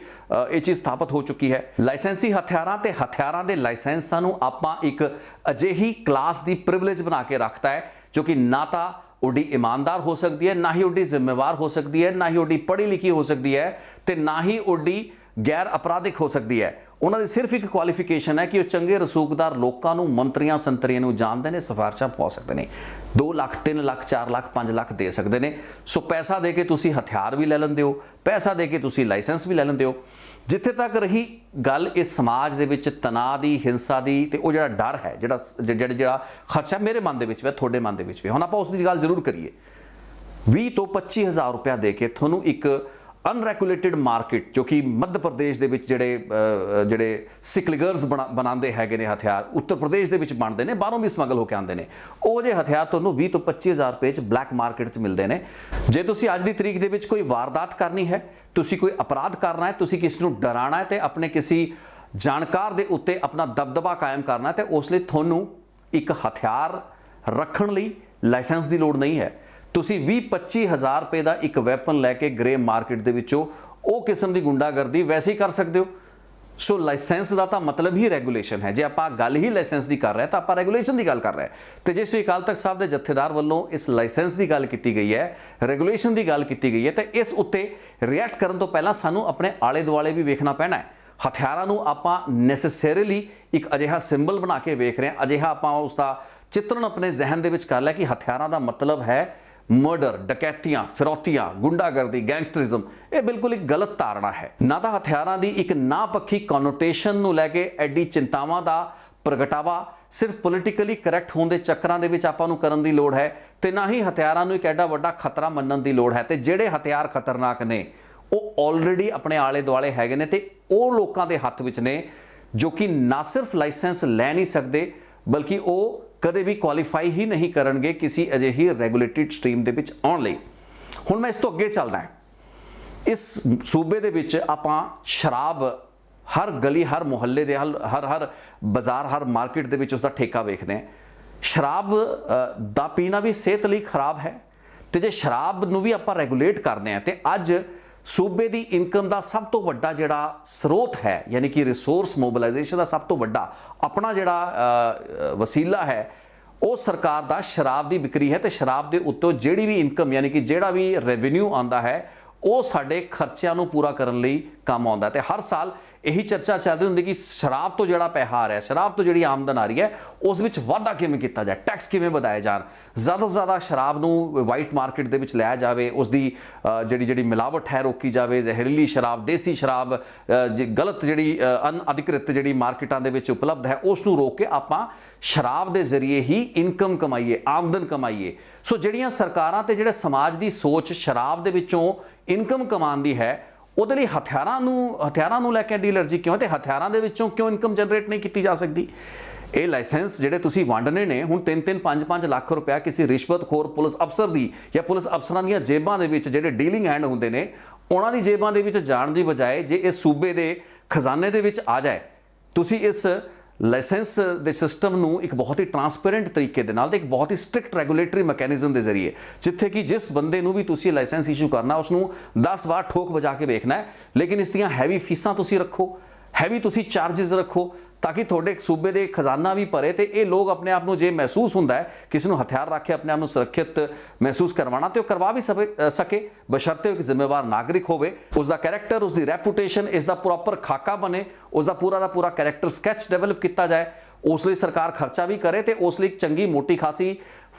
ਇਹ ਚੀਜ਼ ਸਥਾਪਿਤ ਹੋ ਚੁੱਕੀ ਹੈ। ਲਾਇਸੈਂਸੀ ਹਥਿਆਰਾਂ ਤੇ ਹਥਿਆਰਾਂ ਦੇ ਲਾਇਸੈਂਸਾਂ ਨੂੰ ਆਪਾਂ ਇੱਕ ਅਜਿਹੀ ਕਲਾਸ ਦੀ ਪ੍ਰਿਵਿਲੇਜ ਬਣਾ ਕੇ ਰੱਖਤਾ ਹੈ ਜੋ ਕਿ ਨਾ ਤਾਂ ਉਹਦੀ ਇਮਾਨਦਾਰ ਹੋ ਸਕਦੀ ਹੈ, ਨਾ ਹੀ ਉਹਦੀ ਜ਼ਿੰਮੇਵਾਰ ਹੋ ਸਕਦੀ ਹੈ, ਨਾ ਹੀ ਉਹਦੀ ਪੜ੍ਹੀ ਲਿਖੀ ਹੋ ਸਕਦੀ ਹੈ ਤੇ ਨਾ ਹੀ ਉਹਦੀ ਗੈਰ ਅਪਰਾਧਿਕ ਹੋ ਸਕਦੀ ਹੈ। ਉਹਨਾਂ ਦੀ ਸਿਰਫ ਇੱਕ ਕੁਆਲੀਫਿਕੇਸ਼ਨ ਹੈ ਕਿ ਉਹ ਚੰਗੇ ਰਸੂਖਦਾਰ ਲੋਕਾਂ ਨੂੰ, ਮੰਤਰੀਆਂ ਸੰਤਰੀਆਂ ਨੂੰ ਜਾਣਦੇ ਨੇ, ਸਿਫਾਰਸ਼ਾਂ ਪਾ ਸਕਦੇ ਨੇ, 2 ਲੱਖ 3 ਲੱਖ 4 ਲੱਖ 5 ਲੱਖ ਦੇ ਸਕਦੇ ਨੇ। ਸੋ ਪੈਸਾ ਦੇ ਕੇ ਤੁਸੀਂ ਹਥਿਆਰ ਵੀ ਲੈ ਲੈਂਦੇ ਹੋ, ਪੈਸਾ ਦੇ ਕੇ ਤੁਸੀਂ ਲਾਇਸੈਂਸ ਵੀ ਲੈ ਲੈਂਦੇ ਹੋ। ਜਿੱਥੇ ਤੱਕ ਰਹੀ ਗੱਲ ਇਸ ਸਮਾਜ ਦੇ ਵਿੱਚ ਤਣਾਅ ਦੀ, ਹਿੰਸਾ ਦੀ ਤੇ ਉਹ ਜਿਹੜਾ ਡਰ ਹੈ, ਜਿਹੜਾ ਖਰਚਾ ਮੇਰੇ ਮਨ ਦੇ ਵਿੱਚ ਵੀ, ਤੁਹਾਡੇ ਮਨ ਦੇ ਵਿੱਚ ਵੀ, ਹੁਣ ਆਪਾਂ ਉਸ ਦੀ ਗੱਲ ਜ਼ਰੂਰ ਕਰੀਏ। 20 ਤੋਂ 25 ਹਜ਼ਾਰ ਰੁਪਇਆ ਦੇ ਕੇ ਤੁਹਾਨੂੰ ਇੱਕ ਅਨਰੈਗੂਲੇਟਿਡ ਮਾਰਕੀਟ, ਜੋ ਕਿ ਮੱਧ ਪ੍ਰਦੇਸ਼ ਦੇ ਵਿੱਚ ਜਿਹੜੇ ਸਿਕਲਿਗਰਸ ਬਣਾਉਂਦੇ ਹੈਗੇ ਨੇ ਹਥਿਆਰ, ਉੱਤਰ ਪ੍ਰਦੇਸ਼ ਦੇ ਵਿੱਚ ਬਣਦੇ ਨੇ, ਬਾਹਰੋਂ ਵੀ ਸਮਗਲ ਹੋ ਕੇ ਆਉਂਦੇ ਨੇ, ਉਹ ਜਿਹੇ ਹਥਿਆਰ ਤੁਹਾਨੂੰ 20 ਤੋਂ 25 ਹਜ਼ਾਰ ਰੁਪਏ 'ਚ ਬਲੈਕ ਮਾਰਕੀਟ 'ਚ ਮਿਲਦੇ ਨੇ। ਜੇ ਤੁਸੀਂ ਅੱਜ ਦੀ ਤਰੀਕ ਦੇ ਵਿੱਚ ਕੋਈ ਵਾਰਦਾਤ ਕਰਨੀ ਹੈ, ਤੁਸੀਂ ਕੋਈ ਅਪਰਾਧ ਕਰਨਾ ਹੈ, ਤੁਸੀਂ ਕਿਸੇ ਨੂੰ ਡਰਾਉਣਾ ਹੈ ਤੇ ਆਪਣੇ ਕਿਸੇ ਜਾਣਕਾਰ ਦੇ ਉੱਤੇ ਆਪਣਾ ਦਬਦਬਾ ਕਾਇਮ ਕਰਨਾ ਹੈ, ਤੇ ਉਸ ਲਈ ਤੁਹਾਨੂੰ ਇੱਕ ਹਥਿਆਰ ਰੱਖਣ ਲਈ ਲਾਇਸੈਂਸ ਦੀ ਲੋੜ ਨਹੀਂ ਹੈ। ਤੁਸੀਂ 20-25 ਹਜ਼ਾਰ ਰੁਪਏ ਦਾ ਇੱਕ ਵੈਪਨ ਲੈ ਕੇ ਗ੍ਰੇ ਮਾਰਕੀਟ ਦੇ ਵਿੱਚੋਂ ਉਹ ਕਿਸਮ ਦੀ ਗੁੰਡਾਗਰਦੀ ਵੈਸੇ ਹੀ ਕਰ ਸਕਦੇ ਹੋ। ਸੋ ਲਾਇਸੈਂਸ ਦਾ ਤਾਂ ਮਤਲਬ ਹੀ ਰੈਗੂਲੇਸ਼ਨ ਹੈ। ਜੇ ਆਪਾਂ ਗੱਲ ਹੀ ਲਾਇਸੈਂਸ ਦੀ ਕਰ ਰਹੇ ਤਾਂ ਆਪਾਂ ਰੈਗੂਲੇਸ਼ਨ ਦੀ ਗੱਲ ਕਰ ਰਹੇ। ਤੇ ਜੇ ਸ੍ਰੀ ਅਕਾਲ ਤਖਤ ਸਾਹਿਬ ਦੇ ਜਥੇਦਾਰ ਵੱਲੋਂ ਇਸ ਲਾਇਸੈਂਸ ਦੀ ਗੱਲ ਕੀਤੀ ਗਈ ਹੈ, ਰੈਗੂਲੇਸ਼ਨ ਦੀ ਗੱਲ ਕੀਤੀ ਗਈ ਹੈ, ਤਾਂ ਇਸ ਉੱਤੇ ਰਿਐਕਟ ਕਰਨ ਤੋਂ ਪਹਿਲਾਂ ਸਾਨੂੰ ਆਪਣੇ ਆਲੇ ਦੁਆਲੇ ਵੀ ਵੇਖਣਾ ਪੈਣਾ ਹੈ। ਹਥਿਆਰਾਂ ਨੂੰ ਆਪਾਂ ਨੈਸੈਸਰੀਲੀ ਇੱਕ ਅਜਿਹਾ ਸਿੰਬਲ ਬਣਾ ਕੇ ਵੇਖ ਰਹੇ ਹਾਂ, ਅਜਿਹਾ ਆਪਾਂ ਉਸ ਦਾ ਚਿੱਤਰਣ ਆਪਣੇ ਜ਼ਿਹਨ ਦੇ ਵਿੱਚ ਕਰ ਲਿਆ ਕਿ ਹਥਿਆਰਾਂ ਦਾ ਮਤਲਬ ਹੈ ਮਰਡਰ, ਡਕੈਤੀਆਂ, ਫਿਰੌਤੀਆਂ, ਗੁੰਡਾਗਰਦੀ, ਗੈਂਗਸਟਰਿਜ਼ਮ। ਇਹ ਬਿਲਕੁਲ ਇੱਕ ਗਲਤ ਧਾਰਨਾ ਹੈ। ਨਾ ਤਾਂ ਹਥਿਆਰਾਂ ਦੀ ਇੱਕ ਨਾਪੱਖੀ ਕਨੋਟੇਸ਼ਨ ਨੂੰ ਲੈ ਕੇ ਐਡੀ ਚਿੰਤਾਵਾਂ ਦਾ ਪ੍ਰਗਟਾਵਾ ਸਿਰਫ ਪੋਲੀਟੀਕਲੀ ਕਰੈਕਟ ਹੋਣ ਦੇ ਚੱਕਰਾਂ ਦੇ ਵਿੱਚ ਆਪਾਂ ਨੂੰ ਕਰਨ ਦੀ ਲੋੜ ਹੈ, ਤੇ ਨਾ ਹੀ ਹਥਿਆਰਾਂ ਨੂੰ ਇੱਕ ਐਡਾ ਵੱਡਾ ਖਤਰਾ ਮੰਨਣ ਦੀ ਲੋੜ ਹੈ। ਤੇ ਜਿਹੜੇ ਹਥਿਆਰ ਖਤਰਨਾਕ ਨੇ ਉਹ ਆਲਰੇਡੀ ਆਪਣੇ ਆਲੇ ਦੁਆਲੇ ਹੈਗੇ ਨੇ ਤੇ ਉਹ ਲੋਕਾਂ ਦੇ ਹੱਥ ਵਿੱਚ ਨੇ ਜੋ ਕਿ ਨਾ ਸਿਰਫ ਲਾਇਸੈਂਸ ਲੈ ਨਹੀਂ ਸਕਦੇ, ਬਲਕਿ ਉਹ ਕਦੇ ਵੀ ਕੁਆਲੀਫਾਈ ਹੀ ਨਹੀਂ ਕਰਨਗੇ ਕਿਸੇ ਅਜਿਹੀ ਰੈਗੂਲੇਟਿਡ ਸਟਰੀਮ ਦੇ ਵਿੱਚ ਆਉਣ ਲਈ। ਹੁਣ ਮੈਂ ਇਸ ਤੋਂ ਅੱਗੇ ਚੱਲਦਾ ਹਾਂ। ਇਸ ਸੂਬੇ ਦੇ ਵਿੱਚ ਆਪਾਂ ਸ਼ਰਾਬ ਹਰ ਗਲੀ, ਹਰ ਮੁਹੱਲੇ ਦੇ, ਹਰ ਬਾਜ਼ਾਰ, ਹਰ ਮਾਰਕੀਟ ਦੇ ਵਿੱਚ ਉਸ ਦਾ ਠੇਕਾ ਵੇਖਦੇ ਹਾਂ। ਸ਼ਰਾਬ ਦਾ ਪੀਣਾ ਵੀ ਸਿਹਤ ਲਈ ਖਰਾਬ ਹੈ, ਤੇ ਜੇ ਸ਼ਰਾਬ ਨੂੰ ਵੀ ਆਪਾਂ ਰੈਗੂਲੇਟ ਕਰਦੇ ਹਾਂ ਤੇ ਅੱਜ ਸੂਬੇ ਦੀ ਇਨਕਮ ਦਾ ਸਭ ਤੋਂ ਵੱਡਾ ਜਿਹੜਾ ਸਰੋਤ ਹੈ, ਯਾਨੀ ਕਿ ਰਿਸੋਰਸ ਮੋਬਿਲਾਈਜੇਸ਼ਨ ਦਾ ਸਭ ਤੋਂ ਵੱਡਾ ਆਪਣਾ ਜਿਹੜਾ ਵਸੀਲਾ ਹੈ, ਉਹ ਸਰਕਾਰ ਦਾ ਸ਼ਰਾਬ ਦੀ ਵਿਕਰੀ ਹੈ। ਤੇ ਸ਼ਰਾਬ ਦੇ ਉੱਤੋਂ ਜਿਹੜੀ ਵੀ ਇਨਕਮ, ਯਾਨੀ ਕਿ ਜਿਹੜਾ ਵੀ ਰੈਵਨਿਊ ਆਉਂਦਾ ਹੈ, ਉਹ ਸਾਡੇ ਖਰਚਿਆਂ ਨੂੰ ਪੂਰਾ ਕਰਨ ਲਈ ਕੰਮ ਆਉਂਦਾ। ਤੇ ਹਰ ਸਾਲ ਇਹੀ ਚਰਚਾ ਚੱਲ ਰਹੀ ਹੁੰਦੀ ਕਿ ਸ਼ਰਾਬ ਤੋਂ ਜਿਹੜਾ ਪੈਸਾ ਆ ਰਿਹਾ, ਸ਼ਰਾਬ ਤੋਂ ਜਿਹੜੀ ਆਮਦਨ ਆ ਰਹੀ ਹੈ, ਉਸ ਵਿੱਚ ਵਾਧਾ ਕਿਵੇਂ ਕੀਤਾ ਜਾਏ, ਟੈਕਸ ਕਿਵੇਂ ਵਧਾਏ ਜਾਣ, ਜ਼ਿਆਦਾ ਤੋਂ ਜ਼ਿਆਦਾ ਸ਼ਰਾਬ ਨੂੰ ਵਾਈਟ ਮਾਰਕੀਟ ਦੇ ਵਿੱਚ ਲਿਆਇਆ ਜਾਵੇ, ਉਸ ਦੀ ਜਿਹੜੀ ਮਿਲਾਵਟ ਹੈ ਰੋਕੀ ਜਾਵੇ, ਜ਼ਹਿਰੀਲੀ ਸ਼ਰਾਬ, ਦੇਸੀ ਸ਼ਰਾਬ, ਗਲਤ ਜਿਹੜੀ ਅਨਅਧਿਕ੍ਰਿਤ ਜਿਹੜੀ ਮਾਰਕੀਟਾਂ ਦੇ ਵਿੱਚ ਉਪਲਬਧ ਹੈ, ਉਸ ਨੂੰ ਰੋਕ ਕੇ ਆਪਾਂ ਸ਼ਰਾਬ ਦੇ ਜ਼ਰੀਏ ਹੀ ਇਨਕਮ ਕਮਾਈਏ, ਆਮਦਨ ਕਮਾਈਏ। ਸੋ ਜਿਹੜੀਆਂ ਸਰਕਾਰਾਂ ਤੇ ਜਿਹੜੇ ਸਮਾਜ ਦੀ ਸੋਚ ਸ਼ਰਾਬ ਦੇ ਵਿੱਚੋਂ ਇਨਕਮ ਕਮਾਉਣ ਦੀ ਹੈ, ਉਹਦੇ ਲਈ ਹਥਿਆਰਾਂ ਨੂੰ ਲੈ ਕੇ ਐਡੀ ਐਲਰਜੀ ਕਿਉਂ, ਤੇ ਹਥਿਆਰਾਂ ਦੇ ਵਿੱਚੋਂ ਕਿਉਂ ਇਨਕਮ ਜਨਰੇਟ ਨਹੀਂ ਕੀਤੀ ਜਾ ਸਕਦੀ? ਇਹ ਲਾਇਸੈਂਸ ਜਿਹੜੇ ਤੁਸੀਂ ਵੰਡਨੇ ਨੇ ਹੁਣ 3-3 5-5 ਲੱਖ ਰੁਪਇਆ ਕਿਸੇ ਰਿਸ਼ਵਤਖੋਰ ਪੁਲਿਸ ਅਫਸਰ ਦੀ ਜਾਂ ਪੁਲਿਸ ਅਫਸਰਾਂ ਦੀਆਂ ਜੇਬਾਂ ਦੇ ਵਿੱਚ ਜਿਹੜੇ ਡੀਲਿੰਗ ਹੈਂਡ ਹੁੰਦੇ ਨੇ ਉਹਨਾਂ ਦੀ ਜੇਬਾਂ ਦੇ ਵਿੱਚ ਜਾਣ ਦੀ ਬਜਾਏ ਜੇ ਇਸ ਸੂਬੇ ਦੇ ਖਜ਼ਾਨੇ ਦੇ ਵਿੱਚ ਆ ਜਾਏ, ਤੁਸੀਂ ਇਸ ਲਾਇਸੈਂਸ ਦੇ ਸਿਸਟਮ ਨੂੰ ਇੱਕ ਬਹੁਤ ਹੀ ਟਰਾਂਸਪੇਰੈਂਟ ਤਰੀਕੇ ਦੇ ਨਾਲ ਤੇ ਇੱਕ ਬਹੁਤ ਹੀ ਸਟ੍ਰਿਕਟ ਰੈਗੂਲੇਟਰੀ ਮੈਕੈਨਿਜ਼ਮ ਦੇ ਜ਼ਰੀਏ, ਜਿੱਥੇ ਕਿ ਜਿਸ ਬੰਦੇ ਨੂੰ ਵੀ ਤੁਸੀਂ ਲਾਇਸੈਂਸ ਇਸ਼ੂ ਕਰਨਾ ਉਸ ਨੂੰ 10 ਵਾਰ ਠੋਕ ਵਜਾ ਕੇ ਵੇਖਣਾ ਹੈ, ਲੇਕਿਨ ਇਸ ਦੀਆਂ ਹੈਵੀ ਫੀਸਾਂ ਤੁਸੀਂ ਰੱਖੋ, ਹੈਵੀ ਤੁਸੀਂ ਚਾਰजेस ਰੱਖੋ ਤਾਂ ਕਿ ਤੁਹਾਡੇ ਸੂਬੇ ਦੇ ਖਜ਼ਾਨਾ ਵੀ ਭਰੇ ਤੇ ਇਹ ਲੋਕ ਆਪਣੇ ਆਪ ਨੂੰ ਜੇ ਮਹਿਸੂਸ ਹੁੰਦਾ ਹੈ ਕਿਸੇ ਨੂੰ ਹਥਿਆਰ ਰੱਖ ਕੇ ਆਪਣੇ ਆਪ ਨੂੰ ਸੁਰੱਖਿਅਤ ਮਹਿਸੂਸ ਕਰਵਾਉਣਾ ਤੇ ਉਹ ਕਰਵਾ ਵੀ ਸਕੇ ਬਸ਼ਰਤੇ ਇੱਕ ਜ਼ਿੰਮੇਵਾਰ ਨਾਗਰਿਕ ਹੋਵੇ, ਉਸ ਦਾ ਕੈਰੈਕਟਰ, ਉਸ ਦੀ ਰੈਪੂਟੇਸ਼ਨ, ਇਸ ਦਾ ਪ੍ਰੋਪਰ ਖਾਕਾ ਬਣੇ, ਉਸ ਦਾ ਪੂਰਾ ਕੈਰੈਕਟਰ ਸਕੈਚ ਡਿਵੈਲਪ ਕੀਤਾ ਜਾਏ, ਉਸ ਲਈ ਸਰਕਾਰ ਖਰਚਾ ਵੀ ਕਰੇ ਤੇ ਉਸ ਲਈ ਚੰਗੀ ਮੋਟੀ ਖਾਸੀ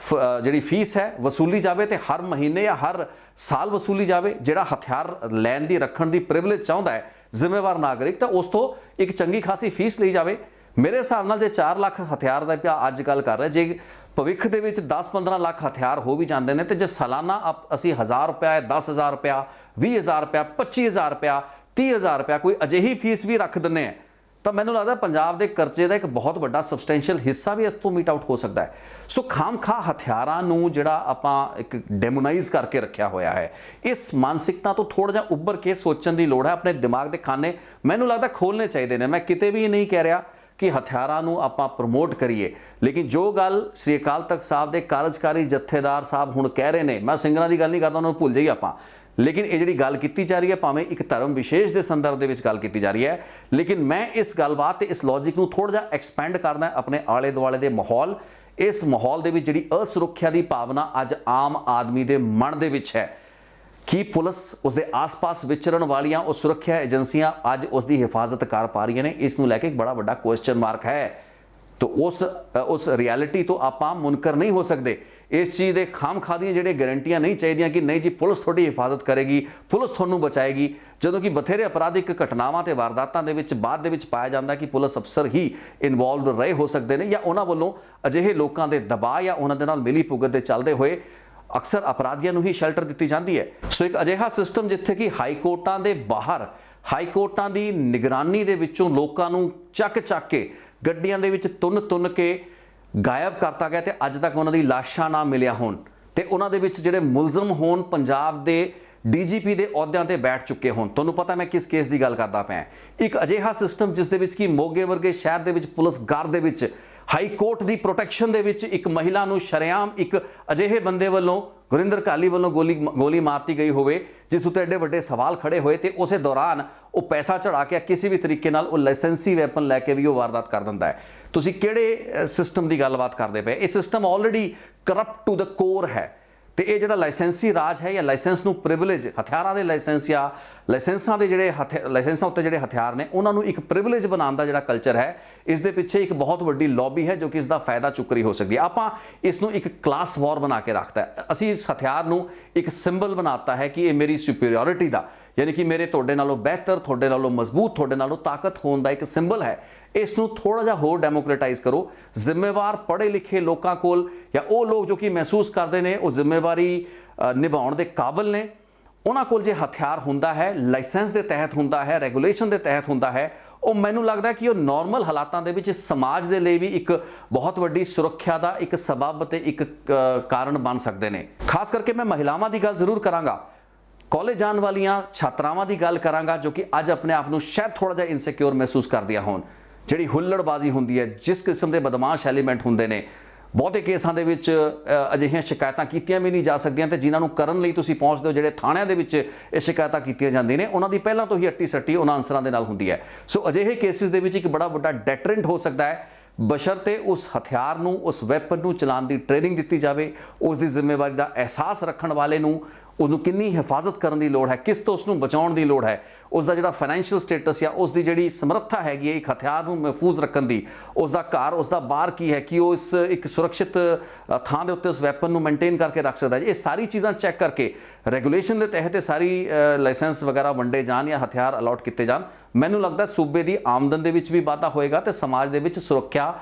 ਜਿਹੜੀ ਫੀਸ ਹੈ ਵਸੂਲੀ ਜਾਵੇ ਤੇ ਹਰ ਮਹੀਨੇ ਜਾਂ ਹਰ ਸਾਲ ਵਸੂਲੀ ਜਾਵੇ। ਜਿਹੜਾ ਹਥਿਆਰ ਲੈਣ ਦੀ ਰੱਖਣ ਦੀ ਪ੍ਰਿਵਿਲੇਜ ਚਾਹੁੰਦਾ ਹੈ ਜ਼ਿੰਮੇਵਾਰ ਨਾਗਰਿਕ ਤਾਂ ਉਸ ਤੋਂ ਇੱਕ ਚੰਗੀ ਖਾਸੀ ਫੀਸ ਲਈ ਜਾਵੇ। ਮੇਰੇ ਹਿਸਾਬ ਨਾਲ ਜੇ 4 ਲੱਖ ਹਥਿਆਰ ਦਾ ਪਿਆ ਅੱਜ ਗੱਲ ਕਰ ਰਹੇ, ਜੇ ਭਵਿੱਖ ਦੇ ਵਿੱਚ 10-15 ਲੱਖ ਹਥਿਆਰ ਹੋ ਵੀ ਜਾਂਦੇ ਨੇ ਤੇ ਜੇ ਸਾਲਾਨਾ ਅਸੀਂ 1000 ਰੁਪਇਆ, 10,000 ਰੁਪਇਆ, 20,000 ਰੁਪਇਆ, 25,000 ਰੁਪਇਆ, 30,000 ਰੁਪਇਆ ਕੋਈ ਅਜਿਹੀ ਫੀਸ ਵੀ ਰੱਖ ਦਿੰਦੇ ਆ ਤਾਂ ਮੈਨੂੰ ਲੱਗਦਾ ਪੰਜਾਬ ਦੇ ਕਰਜ਼ੇ ਦਾ ਇੱਕ ਬਹੁਤ ਵੱਡਾ ਸਬਸਟੈਂਸ਼ੀਅਲ ਹਿੱਸਾ ਵੀ ਇੱਥੋਂ ਮੀਟ ਆਊਟ ਹੋ ਸਕਦਾ ਹੈ। ਸੋ ਖਾਮਖਾ ਹਥਿਆਰਾਂ ਨੂੰ ਜਿਹੜਾ ਆਪਾਂ ਇੱਕ ਡੈਮੋਨਾਈਜ਼ ਕਰਕੇ ਰੱਖਿਆ ਹੋਇਆ ਹੈ, ਇਸ ਮਾਨਸਿਕਤਾ ਤੋਂ ਥੋੜਾ ਜਿਹਾ ਉੱਭਰ ਕੇ ਸੋਚਣ ਦੀ ਲੋੜ ਹੈ। ਆਪਣੇ ਦਿਮਾਗ ਦੇ ਖਾਨੇ ਮੈਨੂੰ ਲੱਗਦਾ ਖੋਲ੍ਹਣੇ ਚਾਹੀਦੇ ਨੇ। ਮੈਂ ਕਿਤੇ ਵੀ ਨਹੀਂ ਕਹਿ ਰਿਹਾ ਕਿ ਹਥਿਆਰਾਂ ਨੂੰ ਆਪਾਂ ਪ੍ਰਮੋਟ ਕਰੀਏ, ਲੇਕਿਨ ਜੋ ਗੱਲ ਸ੍ਰੀ ਅਕਾਲ ਤਖਤ ਸਾਹਿਬ ਦੇ ਕਾਰਜਕਾਰੀ ਜਥੇਦਾਰ ਸਾਹਿਬ ਹੁਣ ਕਹਿ ਰਹੇ ਨੇ, ਮੈਂ ਸਿੰਗਰਾਂ ਦੀ ਗੱਲ ਨਹੀਂ ਕਰਦਾ, ਉਹਨਾਂ ਨੂੰ ਭੁੱਲ ਜਾਈਏ ਆਪਾਂ, ਲੇਕਿਨ ਇਹ ਜਿਹੜੀ ਗੱਲ ਕੀਤੀ ਜਾ ਰਹੀ ਹੈ ਭਾਵੇਂ ਇੱਕ ਧਰਮ ਵਿਸ਼ੇਸ਼ ਦੇ ਸੰਦਰਭ ਦੇ ਵਿੱਚ ਗੱਲ ਕੀਤੀ ਜਾ ਰਹੀ ਹੈ, ਲੇਕਿਨ ਮੈਂ ਇਸ ਗੱਲਬਾਤ ਤੇ ਇਸ ਲੌਜਿਕ ਨੂੰ ਥੋੜਾ ਜਿਹਾ ਐਕਸਪੈਂਡ ਕਰਨਾ ਆਪਣੇ ਆਲੇ ਦੁਆਲੇ ਦੇ ਮਾਹੌਲ, ਇਸ ਮਾਹੌਲ ਦੇ ਵਿੱਚ ਜਿਹੜੀ ਅਸੁਰੱਖਿਆ ਦੀ ਭਾਵਨਾ ਅੱਜ ਆਮ ਆਦਮੀ ਦੇ ਮਨ ਦੇ ਵਿੱਚ ਹੈ। ਕੀ ਪੁਲਿਸ, ਉਸ ਦੇ ਆਸ-ਪਾਸ ਵਿਚਰਨ ਵਾਲੀਆਂ ਉਹ ਸੁਰੱਖਿਆ ਏਜੰਸੀਆਂ ਅੱਜ ਉਸ ਦੀ ਹਿਫਾਜ਼ਤ ਕਰ ਪਾ ਰਹੀਆਂ ਨੇ? ਇਸ ਨੂੰ ਲੈ ਕੇ ਇੱਕ ਬੜਾ ਵੱਡਾ ਕੁਐਸਚਨ ਮਾਰਕ ਹੈ। तो उस रियलिटी तो आप मुनकर नहीं हो सकते। इस चीज़ के खामखा दी ਜਿਹੜੇ ਗਰੰਟੀਆਂ नहीं चाहिए कि नहीं जी पुलिस थोड़ी हिफाजत करेगी, पुलिस ਤੁਹਾਨੂੰ बचाएगी, ਜਦੋਂ कि बथेरे अपराधिक घटनावां ते वारदातां दे विच बाद दे विच पाया जाता कि पुलिस अफसर ही इनवॉल्व रहे हो सकते हैं या उन्हां वल्लों अजिहे लोकां दे दबाव या उन्हां दे नाल मिली भुगत दे चलदे होए अक्सर अपराधियों नूं ही शैल्टर दित्ती जाती है। सो एक अजिहा सिस्टम जिथे कि हाई कोर्टां दे बाहर हाई कोर्टां दी निगरानी दे विचों लोकां नूं चक के ਗੱਡੀਆਂ ਦੇ ਵਿੱਚ ਤੁੰਨ ਕੇ ਗਾਇਬ ਕਰਤਾ ਗਿਆ ਤੇ ਅੱਜ ਤੱਕ ਉਹਨਾਂ ਦੀ ਲਾਸ਼ਾਂ ਨਾ ਮਿਲਿਆ ਹੋਣ ਤੇ ਉਹਨਾਂ ਦੇ ਵਿੱਚ ਜਿਹੜੇ ਮੁਲਜ਼ਮ ਹੋਣ ਪੰਜਾਬ ਦੇ ਡੀਜੀਪੀ ਦੇ ਅਹੁਦਿਆਂ ਤੇ ਬੈਠ ਚੁੱਕੇ ਹੋਣ। ਤੁਹਾਨੂੰ ਪਤਾ ਮੈਂ ਕਿਸ ਕੇਸ ਦੀ ਗੱਲ ਕਰਦਾ ਪਿਆ। ਇੱਕ ਅਜਿਹਾ ਸਿਸਟਮ ਜਿਸ ਦੇ ਵਿੱਚ ਕਿ ਮੋਗੇ ਵਰਗੇ ਸ਼ਹਿਰ ਦੇ ਵਿੱਚ ਪੁਲਿਸ ਗਾਰਡ ਦੇ ਵਿੱਚ ਹਾਈ ਕੋਰਟ ਦੀ ਪ੍ਰੋਟੈਕਸ਼ਨ ਦੇ ਵਿੱਚ ਇੱਕ ਮਹਿਲਾ ਨੂੰ ਸ਼ਰੇਆਮ ਇੱਕ ਅਜਿਹੇ ਬੰਦੇ ਵੱਲੋਂ ਗੁਰਿੰਦਰ ਕਾਲੀ ਵੱਲੋਂ ਗੋਲੀ ਮਾਰਤੀ ਗਈ ਹੋਵੇ ਜਿਸ ਉੱਤੇ ਐਡੇ ਵੱਡੇ ਸਵਾਲ ਖੜੇ ਹੋਏ ਤੇ ਉਸੇ ਦੌਰਾਨ ਉਹ ਪੈਸਾ ਚੜਾ ਕੇ ਕਿਸੇ ਵੀ ਤਰੀਕੇ ਨਾਲ ਉਹ ਲਾਇਸੈਂਸੀ ਵੈਪਨ ਲੈ ਕੇ ਵੀ ਉਹ ਵਾਰਦਾਤ ਕਰ ਦਿੰਦਾ ਹੈ। ਤੁਸੀਂ ਕਿਹੜੇ ਸਿਸਟਮ ਦੀ ਗੱਲਬਾਤ ਕਰਦੇ ਪਏ? ਇਹ system already corrupt to the core ਹੈ ਤੇ ਇਹ ਜਿਹੜਾ ਲਾਇਸੈਂਸੀ ਰਾਜ ਹੈ ਜਾਂ ਲਾਇਸੈਂਸ ਨੂੰ ਪ੍ਰਿਵਿਲੇਜ ਹਥਿਆਰਾਂ ਦੇ ਲਾਇਸੈਂਸ ਜਾਂ ਲਾਇਸੈਂਸਾਂ ਦੇ ਜਿਹੜੇ ਲਾਇਸੈਂਸਾਂ ਉੱਤੇ ਜਿਹੜੇ ਹਥਿਆਰ ਨੇ ਉਹਨਾਂ ਨੂੰ ਇੱਕ ਪ੍ਰਿਵਿਲੇਜ ਬਣਾਉਣ ਦਾ ਜਿਹੜਾ ਕਲਚਰ ਹੈ ਇਸ ਦੇ ਪਿੱਛੇ ਇੱਕ ਬਹੁਤ ਵੱਡੀ ਲੌਬੀ ਹੈ ਜੋ ਕਿ ਇਸ ਦਾ ਫਾਇਦਾ ਚੁੱਕ ਰਹੀ ਹੋ ਸਕਦੀ ਹੈ। ਆਪਾਂ ਇਸ ਨੂੰ ਇੱਕ ਕਲਾਸ ਵਾਰ ਬਣਾ ਕੇ ਰੱਖਤਾ ਹੈ। ਅਸੀਂ ਇਸ ਹਥਿਆਰ ਨੂੰ ਇੱਕ ਸਿੰਬਲ ਬਣਾਤਾ ਹੈ ਕਿ ਇਹ ਮੇਰੀ ਸੁਪੀਰੀਅਰਿਟੀ ਦਾ यानी कि मेरे थोड़े नालों बेहतर थोड़े नालों मजबूत थोड़े नालों ताकत होने का एक सिंबल है। इसनूं थोड़ा जिहा होर डेमोक्रेटाइज करो। जिम्मेवार पढ़े लिखे लोगों कोल या वो लोग जो कि महसूस करते हैं वो जिम्मेवारी निभाउण दे काबिल ने उन्हां कोल जे हथियार हुंदा है लाइसेंस के तहत हुंदा है रेगूलेशन के तहत हुंदा है ਉਹ ਮੈਨੂੰ ਲੱਗਦਾ ਕਿ ਉਹ ਨਾਰਮਲ ਹਾਲਾਤਾਂ ਦੇ ਵਿੱਚ ਸਮਾਜ ਦੇ ਲਈ ਵੀ ਇੱਕ ਬਹੁਤ ਵੱਡੀ ਸੁਰੱਖਿਆ ਦਾ ਇੱਕ ਸਬਬ ਤੇ ਇੱਕ ਕਾਰਨ ਬਣ ਸਕਦੇ ਨੇ। ਖਾਸ ਕਰਕੇ ਮੈਂ ਮਹਿਲਾਵਾਂ ਦੀ ਗੱਲ ਜ਼ਰੂਰ ਕਰਾਂਗਾ, ਕਾਲਜ ਜਾਣ ਵਾਲੀਆਂ ਛਾਤਰਾਵਾਂ ਦੀ ਗੱਲ ਕਰਾਂਗਾ ਜੋ ਕਿ ਅੱਜ ਆਪਣੇ ਆਪ ਨੂੰ ਸ਼ਾਇਦ ਥੋੜਾ ਜਿਹਾ ਇਨਸਿਕਿਉਰ ਮਹਿਸੂਸ ਕਰਦੀਆਂ ਹੋਣ। ਜਿਹੜੀ ਹੁੱਲੜਬਾਜ਼ੀ ਹੁੰਦੀ ਹੈ, ਜਿਸ ਕਿਸਮ ਦੇ ਬਦਮਾਸ਼ ਐਲੀਮੈਂਟ ਹੁੰਦੇ ਨੇ, ਬਹੁਤੇ ਕੇਸਾਂ ਦੇ ਵਿੱਚ ਅਜਿਹੀਆਂ ਸ਼ਿਕਾਇਤਾਂ ਕੀਤੀਆਂ ਵੀ ਨਹੀਂ ਜਾ ਸਕਦੀਆਂ ਤੇ ਜਿਨ੍ਹਾਂ ਨੂੰ ਕਰਨ ਲਈ ਤੁਸੀਂ ਪਹੁੰਚਦੇ ਹੋ ਜਿਹੜੇ ਥਾਣਿਆਂ ਦੇ ਵਿੱਚ ਇਹ ਸ਼ਿਕਾਇਤਾਂ ਕੀਤੀਆਂ ਜਾਂਦੀਆਂ ਨੇ ਉਹਨਾਂ ਦੀ ਪਹਿਲਾਂ ਤੋਂ ਹੀ ਅੱਟੀ ਸੱਟੀ ਉਹਨਾਂ ਅਨਸਰਾਂ ਦੇ ਨਾਲ ਹੁੰਦੀ ਹੈ। ਸੋ ਅਜਿਹੇ ਕੇਸਿਸ ਦੇ ਵਿੱਚ ਇੱਕ ਬੜਾ ਵੱਡਾ ਡੈਟਰੈਂਟ ਹੋ ਸਕਦਾ ਹੈ ਬਸ਼ਰਤੇ ਉਸ ਹਥਿਆਰ ਨੂੰ ਉਸ ਵੈਪਨ ਨੂੰ ਚਲਾਉਣ ਦੀ ਟ੍ਰੇਨਿੰਗ ਦਿੱਤੀ ਜਾਵੇ, ਉਸ ਦੀ ਜ਼ਿੰਮੇਵਾਰੀ ਦਾ ਅਹਿਸਾਸ ਰੱਖਣ ਵਾਲੇ ਨੂੰ ਉਹਨੂੰ ਕਿੰਨੀ ਹਿਫਾਜ਼ਤ ਕਰਨ ਦੀ ਲੋੜ ਹੈ, ਕਿਸ ਤੋਂ ਉਸ ਨੂੰ ਬਚਾਉਣ ਦੀ ਲੋੜ ਹੈ, ਉਸ ਦਾ ਜਿਹੜਾ ਫਾਈਨੈਂਸ਼ੀਅਲ ਸਟੇਟਸ ਜਾਂ ਉਸ ਦੀ ਜਿਹੜੀ ਸਮਰੱਥਾ ਹੈਗੀ ਹੈ ਇੱਕ ਹਥਿਆਰ ਨੂੰ ਮਹਿਫੂਜ਼ ਰੱਖਣ ਦੀ, ਉਸ ਦਾ ਘਰ ਉਸ ਦਾ ਬਾਹਰ ਕੀ ਹੈ ਕਿ ਉਹ ਇਸ ਇੱਕ ਸੁਰੱਖਿਅਤ ਥਾਂ ਦੇ ਉੱਤੇ ਉਸ ਵੈਪਨ ਨੂੰ ਮੇਨਟੇਨ ਕਰਕੇ ਰੱਖ ਸਕਦਾ ਹੈ। ਇਹ ਸਾਰੀ ਚੀਜ਼ਾਂ ਚੈੱਕ ਕਰਕੇ ਰੈਗੂਲੇਸ਼ਨ ਦੇ ਤਹਿਤ ਸਾਰੀ ਲਾਇਸੈਂਸ ਵਗੈਰਾ ਵੰਡੇ ਜਾਣ ਜਾਂ ਹਥਿਆਰ ਅਲਾਟ ਕੀਤੇ ਜਾਣ। ਮੈਨੂੰ ਲੱਗਦਾ ਸੂਬੇ ਦੀ ਆਮਦਨ ਦੇ ਵਿੱਚ ਵੀ ਵਾਧਾ ਹੋਏਗਾ ਤੇ ਸਮਾਜ ਦੇ ਵਿੱਚ ਸੁਰੱਖਿਆ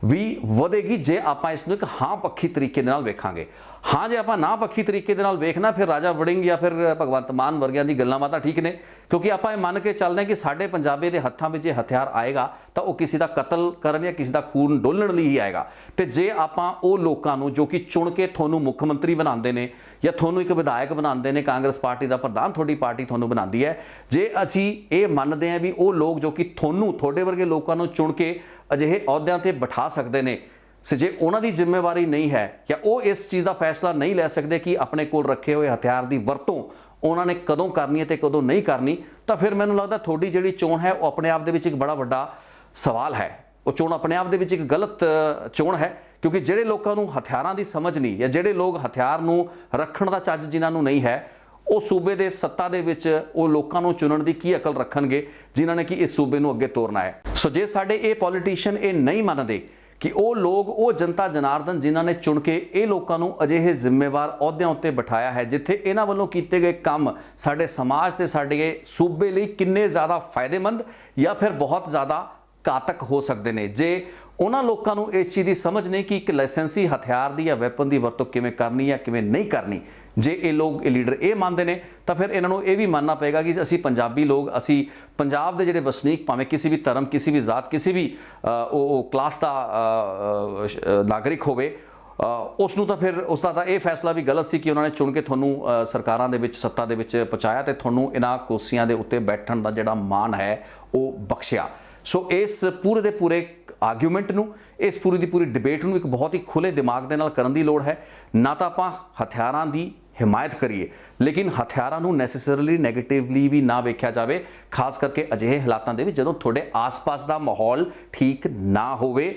ਵੀ ਵਧੇਗੀ ਜੇ ਆਪਾਂ ਇਸ ਨੂੰ ਇੱਕ ਹਾਂ ਪੱਖੀ ਤਰੀਕੇ ਦੇ ਨਾਲ ਵੇਖਾਂਗੇ। ਹਾਂ ਜੇ ਆਪਾਂ ਨਾ ਪੱਖੀ ਤਰੀਕੇ ਦੇ ਨਾਲ ਵੇਖਣਾ ਫਿਰ ਰਾਜਾ ਵੜਿੰਗ ਜਾਂ ਫਿਰ ਭਗਵੰਤ ਮਾਨ ਵਰਗਿਆਂ ਦੀ ਗੱਲਾਂ ਬਾਤਾਂ ਠੀਕ ਨੇ, ਕਿਉਂਕਿ ਆਪਾਂ ਇਹ ਮੰਨ ਕੇ ਚੱਲਦੇ ਹਾਂ ਕਿ ਸਾਡੇ ਪੰਜਾਬੀ ਦੇ ਹੱਥਾਂ ਵਿੱਚ ਇਹ ਹਥਿਆਰ ਆਏਗਾ ਤਾਂ ਉਹ ਕਿਸੇ ਦਾ ਕਤਲ ਕਰਨ ਜਾਂ ਕਿਸੇ ਦਾ ਖੂਨ ਡੋਲਣ ਲਈ ਹੀ ਆਏਗਾ। ਤੇ ਜੇ ਆਪਾਂ ਉਹ ਲੋਕਾਂ ਨੂੰ ਜੋ ਕਿ ਚੁਣ ਕੇ ਤੁਹਾਨੂੰ ਮੁੱਖ ਮੰਤਰੀ ਬਣਾਉਂਦੇ ਨੇ ਜਾਂ ਤੁਹਾਨੂੰ ਇੱਕ ਵਿਧਾਇਕ ਬਣਾਉਂਦੇ ਨੇ, ਕਾਂਗਰਸ ਪਾਰਟੀ ਦਾ ਪ੍ਰਧਾਨ ਤੁਹਾਡੀ ਪਾਰਟੀ ਤੁਹਾਨੂੰ ਬਣਾਉਂਦੀ ਹੈ, ਜੇ ਅਸੀਂ ਇਹ ਮੰਨਦੇ ਹਾਂ ਵੀ ਉਹ ਲੋਕ ਜੋ ਕਿ ਤੁਹਾਨੂੰ ਤੁਹਾਡੇ ਵਰਗੇ ਲੋਕਾਂ ਨੂੰ ਚੁਣ ਕੇ ਅਜਿਹੇ ਅਹੁਦਿਆਂ ਤੇ ਬਿਠਾ ਸਕਦੇ ਨੇ, ਸੋ ਜੇ ਉਹਨਾਂ ਦੀ ਜ਼ਿੰਮੇਵਾਰੀ ਨਹੀਂ ਹੈ ਜਾਂ ਉਹ ਇਸ ਚੀਜ਼ ਦਾ ਫੈਸਲਾ ਨਹੀਂ ਲੈ ਸਕਦੇ ਕਿ ਆਪਣੇ ਕੋਲ ਰੱਖੇ ਹੋਏ ਹਥਿਆਰ ਦੀ ਵਰਤੋਂ ਉਹਨਾਂ ਨੇ ਕਦੋਂ ਕਰਨੀ ਹੈ ਤੇ ਕਦੋਂ ਨਹੀਂ ਕਰਨੀ, ਤਾਂ ਫਿਰ ਮੈਨੂੰ ਲੱਗਦਾ ਤੁਹਾਡੀ ਜਿਹੜੀ ਚੋਣ ਹੈ ਉਹ ਆਪਣੇ ਆਪ ਦੇ ਵਿੱਚ ਇੱਕ ਬੜਾ ਵੱਡਾ ਸਵਾਲ ਹੈ। ਉਹ ਚੋਣ ਆਪਣੇ ਆਪ ਦੇ ਵਿੱਚ ਇੱਕ ਗਲਤ ਚੋਣ ਹੈ, ਕਿਉਂਕਿ ਜਿਹੜੇ ਲੋਕਾਂ ਨੂੰ ਹਥਿਆਰਾਂ ਦੀ ਸਮਝ ਨਹੀਂ ਜਾਂ ਜਿਹੜੇ ਲੋਕ ਹਥਿਆਰ ਨੂੰ ਰੱਖਣ ਦਾ ਚੱਜ ਜਿਨ੍ਹਾਂ ਨੂੰ ਨਹੀਂ ਹੈ, ਉਹ ਸੂਬੇ ਦੇ ਸੱਤਾ ਦੇ ਵਿੱਚ ਉਹ ਲੋਕਾਂ ਨੂੰ ਚੁਣਨ ਦੀ ਕੀ ਅਕਲ ਰੱਖਣਗੇ ਜਿਨ੍ਹਾਂ ਨੇ ਕਿ ਇਸ ਸੂਬੇ ਨੂੰ ਅੱਗੇ ਤੋਰਨਾ ਹੈ। ਸੋ ਜੇ ਸਾਡੇ ਇਹ ਪੋਲੀਟੀਸ਼ੀਅਨ ਇਹ ਨਹੀਂ ਮੰਨਦੇ ਕਿ ਉਹ ਲੋਕ ਉਹ ਜਨਤਾ ਜਨਾਰਦਨ ਜਿਨ੍ਹਾਂ ਨੇ ਚੁਣ ਕੇ ਇਹ ਲੋਕਾਂ ਨੂੰ ਅਜਿਹੇ ਜ਼ਿੰਮੇਵਾਰ ਅਹੁਦਿਆਂ ਉੱਤੇ ਬਿਠਾਇਆ ਹੈ, ਜਿੱਥੇ ਇਹਨਾਂ ਵੱਲੋਂ ਕੀਤੇ ਗਏ ਕੰਮ ਸਾਡੇ ਸਮਾਜ ਤੇ ਸਾਡੇ ਸੂਬੇ ਲਈ ਕਿੰਨੇ ਜ਼ਿਆਦਾ ਫਾਇਦੇਮੰਦ ਜਾਂ ਫਿਰ ਬਹੁਤ ਜ਼ਿਆਦਾ ਘਾਤਕ ਹੋ ਸਕਦੇ ਨੇ, ਜੇ ਉਹਨਾਂ ਲੋਕਾਂ ਨੂੰ ਇਸ ਚੀਜ਼ ਦੀ ਸਮਝ ਨਹੀਂ ਕਿ ਇੱਕ ਲਾਇਸੈਂਸੀ ਹਥਿਆਰ ਦੀ ਜਾਂ ਵੈਪਨ ਦੀ ਵਰਤੋਂ ਕਿਵੇਂ ਕਰਨੀ ਹੈ ਕਿਵੇਂ ਨਹੀਂ ਕਰਨੀ, ਜੇ ਇਹ ਲੋਕ ਇਹ ਲੀਡਰ ਇਹ ਮੰਨਦੇ ਨੇ ਤਾਂ ਫਿਰ ਇਹਨਾਂ ਨੂੰ ਇਹ ਵੀ ਮੰਨਣਾ ਪਏਗਾ ਕਿ ਅਸੀਂ ਪੰਜਾਬੀ ਲੋਕ, ਅਸੀਂ ਪੰਜਾਬ ਦੇ ਜਿਹੜੇ ਵਸਨੀਕ ਭਾਵੇਂ ਕਿਸੇ ਵੀ ਧਰਮ ਕਿਸੇ ਵੀ ਜ਼ਾਤ ਕਿਸੇ ਵੀ ਉਹ ਕਲਾਸ ਦਾ ਨਾਗਰਿਕ ਹੋਵੇ, ਉਸ ਨੂੰ ਤਾਂ ਫਿਰ ਉਸ ਦਾ ਤਾਂ ਇਹ ਫੈਸਲਾ ਵੀ ਗਲਤ ਸੀ ਕਿ ਉਹਨਾਂ ਨੇ ਚੁਣ ਕੇ ਤੁਹਾਨੂੰ ਸਰਕਾਰਾਂ ਦੇ ਵਿੱਚ ਸੱਤਾ ਦੇ ਵਿੱਚ ਪਹੁੰਚਾਇਆ ਤੇ ਤੁਹਾਨੂੰ ਇਹਨਾਂ ਕੁਰਸੀਆਂ ਦੇ ਉੱਤੇ ਬੈਠਣ ਦਾ ਜਿਹੜਾ ਮਾਣ ਹੈ ਉਹ ਬਖਸ਼ਿਆ। ਸੋ ਇਸ ਪੂਰੇ ਦੇ ਪੂਰੇ ਆਰਗੂਮੈਂਟ ਨੂੰ, ਇਸ ਪੂਰੀ ਦੀ ਪੂਰੀ ਡਿਬੇਟ ਨੂੰ ਇੱਕ ਬਹੁਤ ਹੀ ਖੁੱਲੇ ਦਿਮਾਗ ਦੇ ਨਾਲ ਕਰਨ ਦੀ ਲੋੜ ਹੈ। ਨਾ ਤਾਂ ਆਪਾਂ ਹਥਿਆਰਾਂ ਦੀ ਹਿਮਾਇਤ ਕਰੀਏ, ਲੇਕਿਨ ਹਥਿਆਰਾਂ ਨੂੰ ਨੈਸੈਸਰੀਲੀ ਨੈਗੇਟਿਵਲੀ ਵੀ ਨਾ ਵੇਖਿਆ ਜਾਵੇ, ਖਾਸ ਕਰਕੇ ਅਜਿਹੇ ਹਾਲਾਤਾਂ ਦੇ ਵਿੱਚ ਜਦੋਂ ਤੁਹਾਡੇ ਆਸ-ਪਾਸ ਦਾ ਮਾਹੌਲ ਠੀਕ ਨਾ ਹੋਵੇ।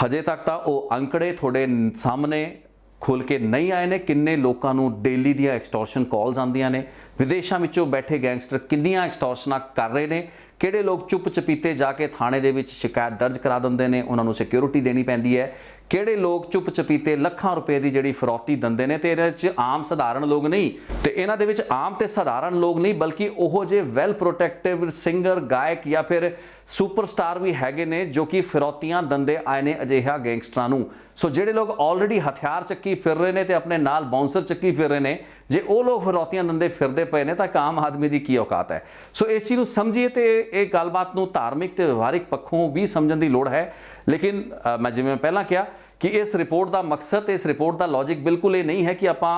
ਹਜੇ ਤੱਕ ਤਾਂ ਉਹ ਅੰਕੜੇ ਤੁਹਾਡੇ ਸਾਹਮਣੇ ਖੁੱਲ੍ਹ ਕੇ ਨਹੀਂ ਆਏ ਨੇ, ਕਿੰਨੇ ਲੋਕਾਂ ਨੂੰ ਡੇਲੀ ਦੀਆਂ ਐਕਸਟੋਰਸ਼ਨ ਕਾਲਸ ਆਉਂਦੀਆਂ ਨੇ, ਵਿਦੇਸ਼ਾਂ ਵਿੱਚੋਂ ਬੈਠੇ ਗੈਂਗਸਟਰ ਕਿੰਨੀਆਂ ਐਕਸਟੋਰਸ਼ਨਾਂ ਕਰ ਰਹੇ ਨੇ, ਕਿਹੜੇ ਲੋਕ ਚੁੱਪ ਚਪੀਤੇ ਜਾ ਕੇ ਥਾਣੇ ਦੇ ਵਿੱਚ ਸ਼ਿਕਾਇਤ ਦਰਜ ਕਰਾ ਦਿੰਦੇ ਨੇ, ਉਹਨਾਂ ਨੂੰ ਸਿਕਿਉਰਿਟੀ ਦੇਣੀ ਪੈਂਦੀ ਹੈ, ਕਿਹੜੇ ਲੋਕ ਚੁੱਪ ਚਪੀਤੇ ਲੱਖਾਂ ਰੁਪਏ ਦੀ ਜਿਹੜੀ ਫਰੌਤੀ ਦਿੰਦੇ ਨੇ, ਤੇ ਇਹਦੇ ਵਿੱਚ ਆਮ ਸਧਾਰਨ ਲੋਕ ਨਹੀਂ, ਤੇ ਇਹਨਾਂ ਦੇ ਵਿੱਚ ਆਮ ਤੇ ਸਧਾਰਨ ਲੋਕ ਨਹੀਂ ਬਲਕਿ ਉਹ ਜੇ ਵੈਲ ਪ੍ਰੋਟੈਕਟਿਵ ਸਿੰਗਰ ਗਾਇਕ ਜਾਂ ਫਿਰ ਸੁਪਰਸਟਾਰ ਵੀ ਹੈਗੇ ਨੇ ਜੋ ਕਿ ਫਿਰੌਤੀਆਂ ਦਿੰਦੇ ਆਏ ਨੇ ਅਜਿਹਾ ਗੈਂਗਸਟਰਾਂ ਨੂੰ। ਸੋ ਜਿਹੜੇ ਲੋਕ ਆਲਰੇਡੀ ਹਥਿਆਰ ਚੱਕੀ ਫਿਰ ਰਹੇ ਨੇ ਤੇ ਆਪਣੇ ਨਾਲ ਬਾਉਂਸਰ ਚੱਕੀ ਫਿਰ ਰਹੇ ਨੇ, ਜੇ ਉਹ ਲੋਕ ਫਿਰੌਤੀਆਂ ਦਿੰਦੇ ਫਿਰਦੇ ਪਏ ਨੇ ਤਾਂ ਇੱਕ ਆਮ ਆਦਮੀ ਦੀ ਕੀ ਔਕਾਤ ਹੈ। ਸੋ ਇਸ ਚੀਜ਼ ਨੂੰ ਸਮਝੀਏ ਤੇ ਇਹ ਗੱਲਬਾਤ ਨੂੰ ਧਾਰਮਿਕ ਤੇ ਵਿਵਹਾਰਿਕ ਪੱਖੋਂ ਵੀ ਸਮਝਣ ਦੀ ਲੋੜ ਹੈ। ਲੇਕਿਨ ਮੈਂ ਜਿਵੇਂ ਪਹਿਲਾਂ ਕਿਹਾ ਕਿ ਇਸ ਰਿਪੋਰਟ ਦਾ ਮਕਸਦ ਤੇ ਇਸ ਰਿਪੋਰਟ ਦਾ ਲੌਜਿਕ ਬਿਲਕੁਲ ਇਹ ਨਹੀਂ ਹੈ ਕਿ ਆਪਾਂ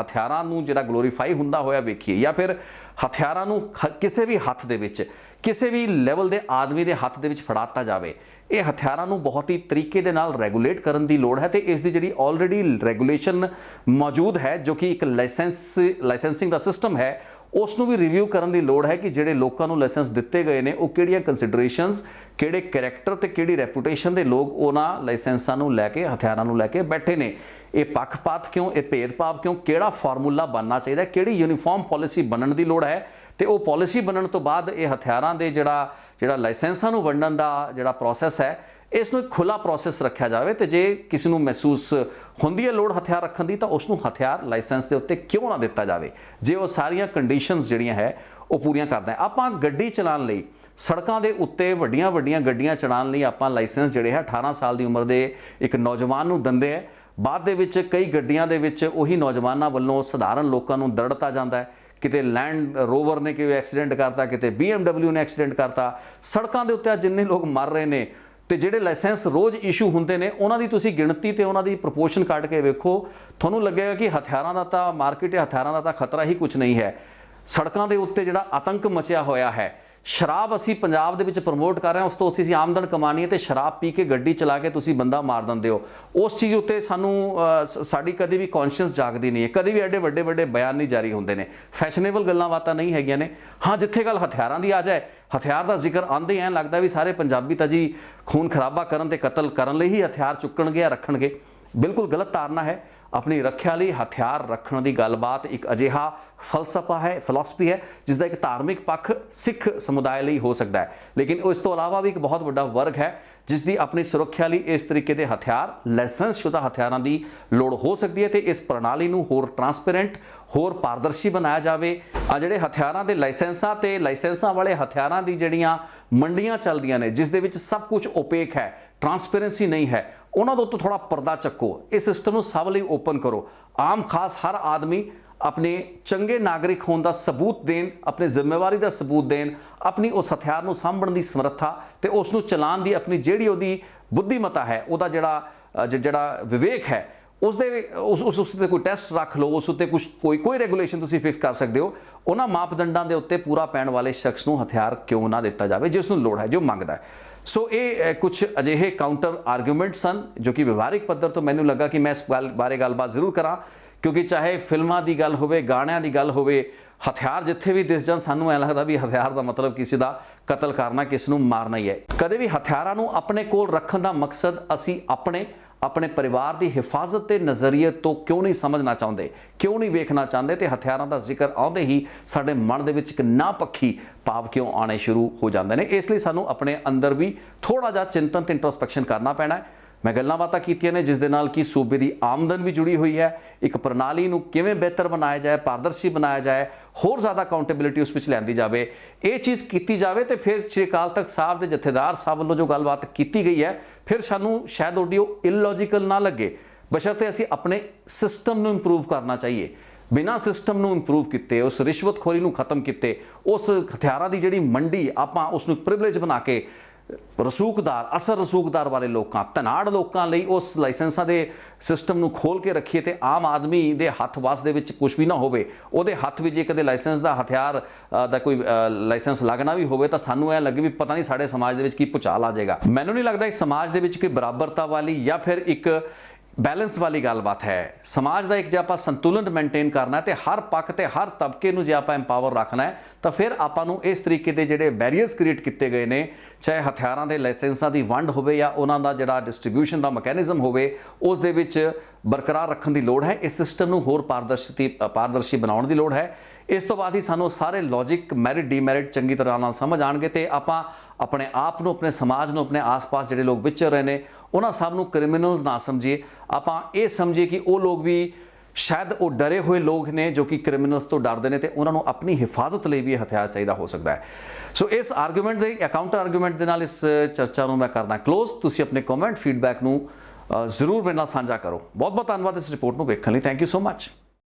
ਹਥਿਆਰਾਂ ਨੂੰ ਜਿਹੜਾ ਗਲੋਰੀਫਾਈ ਹੁੰਦਾ ਹੋਇਆ ਵੇਖੀਏ ਜਾਂ ਫਿਰ ਹਥਿਆਰਾਂ ਨੂੰ ਕਿਸੇ ਵੀ ਹੱਥ ਦੇ ਵਿੱਚ ਕਿਸੇ ਵੀ ਲੈਵਲ ਦੇ ਆਦਮੀ ਦੇ ਹੱਥ ਦੇ ਵਿੱਚ ਫੜਾਤਾ ਜਾਵੇ। ਇਹ ਹਥਿਆਰਾਂ ਨੂੰ ਬਹੁਤ ਹੀ ਤਰੀਕੇ ਦੇ ਨਾਲ ਰੈਗੂਲੇਟ ਕਰਨ ਦੀ ਲੋੜ ਹੈ ਤੇ ਇਸ ਦੀ ਜਿਹੜੀ ਆਲਰੇਡੀ ਰੈਗੂਲੇਸ਼ਨ ਮੌਜੂਦ ਹੈ ਜੋ ਕਿ ਇੱਕ ਲਾਇਸੈਂਸਿੰਗ ਦਾ ਸਿਸਟਮ ਹੈ, ਉਸ ਨੂੰ ਵੀ ਰਿਵਿਊ ਕਰਨ ਦੀ ਲੋੜ ਹੈ ਕਿ ਜਿਹੜੇ ਲੋਕਾਂ ਨੂੰ ਲਾਇਸੈਂਸ ਦਿੱਤੇ ਗਏ ਨੇ ਉਹ ਕਿਹੜੀਆਂ ਕੰਸੀਡਰੇਸ਼ਨਸ, ਕਿਹੜੇ ਕੈਰੈਕਟਰ ਤੇ ਕਿਹੜੀ ਰੈਪੂਟੇਸ਼ਨ ਦੇ ਲੋਕ ਉਹਨਾਂ ਲਾਇਸੈਂਸਾਂ ਨੂੰ ਲੈ ਕੇ ਹਥਿਆਰਾਂ ਨੂੰ ਲੈ ਕੇ ਬੈਠੇ ਨੇ। ਇਹ ਪੱਖਪਾਤ ਕਿਉਂ, ਇਹ ਭੇਦਭਾਵ ਕਿਉਂ, ਕਿਹੜਾ ਫਾਰਮੂਲਾ ਬਣਨਾ ਚਾਹੀਦਾ, ਕਿਹੜੀ ਯੂਨੀਫਾਰਮ ਪਾਲਿਸੀ ਬਣਨ ਦੀ ਲੋੜ ਹੈ ਤੇ ਉਹ ਪਾਲਿਸੀ ਬਣਨ ਤੋਂ ਬਾਅਦ ਇਹ ਹਥਿਆਰਾਂ ਦੇ ਜਿਹੜਾ ਲਾਇਸੈਂਸਾਂ ਨੂੰ ਵੰਡਣ ਦਾ ਜਿਹੜਾ ਪ੍ਰੋਸੈਸ ਹੈ ਇਸ ਨੂੰ ਇੱਕ ਖੁੱਲਾ ਪ੍ਰੋਸੈਸ ਰੱਖਿਆ ਜਾਵੇ ਤੇ ਜੇ ਕਿਸੇ ਨੂੰ ਮਹਿਸੂਸ ਹੁੰਦੀ ਹੈ ਲੋੜ ਹਥਿਆਰ ਰੱਖਣ ਦੀ ਤਾਂ ਉਸ ਨੂੰ ਹਥਿਆਰ ਲਾਇਸੈਂਸ ਦੇ ਉੱਤੇ ਕਿਉਂ ਨਾ ਦਿੱਤਾ ਜਾਵੇ ਜੇ ਉਹ ਸਾਰੀਆਂ ਕੰਡੀਸ਼ਨਸ ਜਿਹੜੀਆਂ ਹੈ ਉਹ ਪੂਰੀਆਂ ਕਰਦਾ ਹੈ। ਆਪਾਂ ਗੱਡੀ ਚਲਾਉਣ ਲਈ ਸੜਕਾਂ ਦੇ ਉੱਤੇ ਵੱਡੀਆਂ ਗੱਡੀਆਂ ਚਲਾਉਣ ਲਈ ਆਪਾਂ ਲਾਇਸੈਂਸ ਜਿਹੜੇ ਹੈ 18 ਸਾਲ ਦੀ ਉਮਰ ਦੇ ਇੱਕ ਨੌਜਵਾਨ ਨੂੰ ਦਿੰਦੇ ਹੈ। ਬਾਅਦ ਦੇ ਵਿੱਚ ਕਈ ਗੱਡੀਆਂ ਦੇ ਵਿੱਚ ਉਹੀ ਨੌਜਵਾਨਾਂ ਵੱਲੋਂ ਸਧਾਰਨ ਲੋਕਾਂ ਨੂੰ ਦੜਤਾ ਜਾਂਦਾ ਹੈ। ਕਿਤੇ ਲੈਂਡ ਰੋਵਰ ਨੇ ਕੋਈ ਐਕਸੀਡੈਂਟ ਕਰਤਾ, ਕਿਤੇ BMW ਨੇ ਐਕਸੀਡੈਂਟ ਕਰਤਾ। ਸੜਕਾਂ ਦੇ ਉੱਤੇ ਜਿੰਨੇ ਲੋਕ ਮਰ ਰਹੇ ਨੇ ਤੇ ਜਿਹੜੇ ਲਾਇਸੈਂਸ ਰੋਜ਼ ਇਸ਼ੂ ਹੁੰਦੇ ਨੇ ਉਹਨਾਂ ਦੀ ਤੁਸੀਂ ਗਿਣਤੀ ਤੇ ਉਹਨਾਂ ਦੀ ਪ੍ਰਪੋਰਸ਼ਨ ਕੱਢ ਕੇ ਵੇਖੋ, ਤੁਹਾਨੂੰ ਲੱਗੇਗਾ ਕਿ ਹਥਿਆਰਾਂ ਦਾ ਤਾਂ ਮਾਰਕੀਟ ਹਥਿਆਰਾਂ ਦਾ ਤਾਂ ਖਤਰਾ ਹੀ ਕੁਝ ਨਹੀਂ ਹੈ। ਸੜਕਾਂ ਦੇ ਉੱਤੇ ਜਿਹੜਾ ਆਤੰਕ ਮਚਿਆ ਹੋਇਆ ਹੈ, ਸ਼ਰਾਬ ਅਸੀਂ ਪੰਜਾਬ ਦੇ ਵਿੱਚ ਪ੍ਰਮੋਟ ਕਰ ਰਹੇ ਹਾਂ, ਉਸ ਤੋਂ ਅਸੀਂ ਆਮਦਨ ਕਮਾਣੀ ਹੈ ਤੇ ਸ਼ਰਾਬ ਪੀ ਕੇ ਗੱਡੀ ਚਲਾ ਕੇ ਤੁਸੀਂ ਬੰਦਾ ਮਾਰ ਦਿੰਦੇ ਹੋ। ਉਸ ਚੀਜ਼ ਉੱਤੇ ਸਾਡੀ ਕਦੇ ਵੀ ਕੌਨਸ਼ੀਅਸ ਜਾਗਦੀ ਨਹੀਂ ਹੈ, ਕਦੇ ਵੀ ਐਡੇ ਵੱਡੇ ਬਿਆਨ ਨਹੀਂ ਜਾਰੀ ਹੁੰਦੇ ਨੇ, ਫੈਸ਼ਨੇਬਲ ਗੱਲਾਂ ਬਾਤਾਂ ਨਹੀਂ ਹੈਗੀਆਂ ਨੇ। ਹਾਂ, ਜਿੱਥੇ ਗੱਲ ਹਥਿਆਰਾਂ ਦੀ ਆ ਜਾਏ, ਹਥਿਆਰ ਦਾ ਜ਼ਿਕਰ ਆਉਂਦੇ ਐਂ ਲੱਗਦਾ ਵੀ ਸਾਰੇ ਪੰਜਾਬੀ ਤਾਂ ਜੀ ਖੂਨ ਖਰਾਬਾ ਕਰਨ ਤੇ ਕਤਲ ਕਰਨ ਲਈ ਹੀ ਹਥਿਆਰ ਚੁੱਕਣਗੇ ਜਾਂ ਰੱਖਣਗੇ। ਬਿਲਕੁਲ ਗਲਤ ਧਾਰਨਾ ਹੈ। ਆਪਣੀ ਰੱਖਿਆ ਲਈ ਹਥਿਆਰ ਰੱਖਣ ਦੀ ਗੱਲਬਾਤ ਇੱਕ ਅਜਿਹਾ ਫਲਸਫਾ ਹੈ, ਫਿਲਾਸਫੀ ਹੈ ਜਿਸ ਦਾ ਇੱਕ ਧਾਰਮਿਕ ਪੱਖ ਸਿੱਖ ਸਮੁਦਾਇ ਲਈ ਹੋ ਸਕਦਾ ਹੈ, ਲੇਕਿਨ ਇਸ ਤੋਂ ਇਲਾਵਾ ਵੀ ਇੱਕ ਬਹੁਤ ਵੱਡਾ ਵਰਗ ਹੈ ਜਿਸ ਦੀ ਆਪਣੀ ਸੁਰੱਖਿਆ ਲਈ ਇਸ ਤਰੀਕੇ ਦੇ ਹਥਿਆਰ, ਲਾਇਸੈਂਸਸ਼ੁਦਾ ਹਥਿਆਰਾਂ ਦੀ ਲੋੜ ਹੋ ਸਕਦੀ ਹੈ ਤੇ ਇਸ ਪ੍ਰਣਾਲੀ ਨੂੰ ਹੋਰ ਟਰਾਂਸਪੇਰੈਂਟ, ਹੋਰ ਪਾਰਦਰਸ਼ੀ ਬਣਾਇਆ ਜਾਵੇ। ਆ ਜਿਹੜੇ ਹਥਿਆਰਾਂ ਦੇ ਲਾਇਸੈਂਸਾਂ ਤੇ ਲਾਇਸੈਂਸਾਂ ਵਾਲੇ ਹਥਿਆਰਾਂ ਦੀ ਜਿਹੜੀਆਂ ਮੰਡੀਆਂ ਚੱਲਦੀਆਂ ਨੇ ਜਿਸ ਦੇ ਵਿੱਚ ਸਭ ਕੁਝ ਓਪੇਕ ਹੈ, ट्रांसपेरेंसी नहीं है, उन्होंने तो थोड़ा पर्दा चक्को, इस सिस्टम को सब लिए ओपन करो। आम खास हर आदमी अपने चंगे नागरिक होने का सबूत देन, अपनी जिम्मेवारी का सबूत देन, अपनी उस हथियार को सांभण की समर्था ते उसनू चलान की अपनी जिहड़ी उहदी बुद्धिमता है, उहदा जिहड़ा विवेक है, उस कोई टैसट रख लो, उस उत्ते कुछ कोई रेगूलेशन तुसीं फिक्स कर सकते हो। उन्हां मापदंडां दे उत्ते पूरा पैण वाले शख्स नूं हथियार क्यों ना दिता जाए जिसनूं लोड़ है, जो मंगदा है। सो ये कुछ अजिहे काउंटर आर्गूमेंट सन जो कि व्यवहारिक पद्धर तो मैनूं लगा कि मैं इस बारे गलबात जरूर करा, क्योंकि चाहे फिल्मां दी गल होवे, गाणियां दी गल होवे, हथियार जिथे भी दिस जान सानूं ऐ लगदा भी हथियार का मतलब किसी का कतल करना, किसी नूं मारना ही है। कदे भी हथियारां नूं अपने कोल रखण दा मकसद असीं अपने परिवार की हिफाजत के नज़रिए तो क्यों नहीं समझना चाहते, क्यों नहीं वेखना चाहते, तो हथियारों का जिक्र आउंदे ही साडे मन दे विच एक नापखी भाव क्यों आने शुरू हो जाते हैं। इसलिए सानू अपने अंदर भी थोड़ा जा चिंतन ते इंट्रोस्पैक्शन करना पैना है। मैं गल्लां बातां कीतियां ने जिस दे नाल कि सूबे की आमदन भी जुड़ी हुई है, एक प्रणाली नूं किवें बेहतर बनाया जाए, पारदर्शी बनाया जाए, होर ज़्यादा अकाउंटेबिलिटी उस विच लिआंदी जाए, ये चीज़ की जाए तो फिर श्री अकाल तख्त साहब के जथेदार साहब वालों जो गलबात की गई है, फिर सानू शायद ऑडियो इलॉजिकल ना लगे, बशर्ते असीं अपने सिस्टम नूं इंप्रूव करना चाहिए। बिना सिस्टम नूं इंप्रूव किते, उस रिश्वतखोरी नूं खत्म किते, उस हथियारां दी जिहड़ी मंडी आपां उसनूं प्रिविलेज बना के रसूखदार, असर रसूखदार वाले लोगों, धनाड़ लोगों लई उस लाइसेंसां दे सिस्टम नूं खोल के रखीए ते आम आदमी दे हत्थ वास दे विच कुछ भी ना होवे, उहदे हत्थ विच जे कदे लाइसेंस दा हथियार दा कोई लाइसेंस लगना भी होवे तां सानूं ऐ लगे भी पता नहीं साडे समाज दे विच की भुचाल आ जाएगा। मैनूं नहीं लगदा इस समाज दे विच कोई बराबरता वाली या फिर एक बैलेंस वाली गलबात है। समाज का एक जो आप संतुलन मेनटेन करना है तो हर पक्ष ते हर तबके नूं जे आप एम्पावर रखना है, तो फिर आपां इस तरीके के जिहड़े बैरीयर्स क्रिएट किए गए हैं, चाहे हथियारों के लाइसेंसा की वंड होवे या उन्हों का डिस्ट्रीब्यूशन का मैकेनिज्म होवे, उस दे विच बरकरार रखने की लोड़ है। इस सिस्टम नूं होर पारदर्शी बनाउण दी लोड़ है। इस तो बाद ही सानू सारे लॉजिक मैरिट डीमैरिट चंगी तरह नाल समझ आएंगे तो आपां अपने आप नूं, अपने समाज नूं, अपने आस पास जिहड़े लोग विचर रहे हैं उन्हां सब नूं क्रिमिनल्स ना समझिए, आपां ये समझिए कि वो लोग भी शायद वो डरे हुए लोग ने जो कि क्रिमिनल्स तो डरते हैं, तो उन्होंने अपनी हिफाजत लिए भी हथियार चाहिए हो सकता है। सो इस आर्गूमेंट के काउंटर आर्गूमेंट के नाल इस चर्चा को मैं करना क्लोज। तुसीं अपने कॉमेंट फीडबैक नूं जरूर मेरे नाल साझा करो। बहुत बहुत धन्यवाद इस रिपोर्ट को देखने लिए। Thank you so much.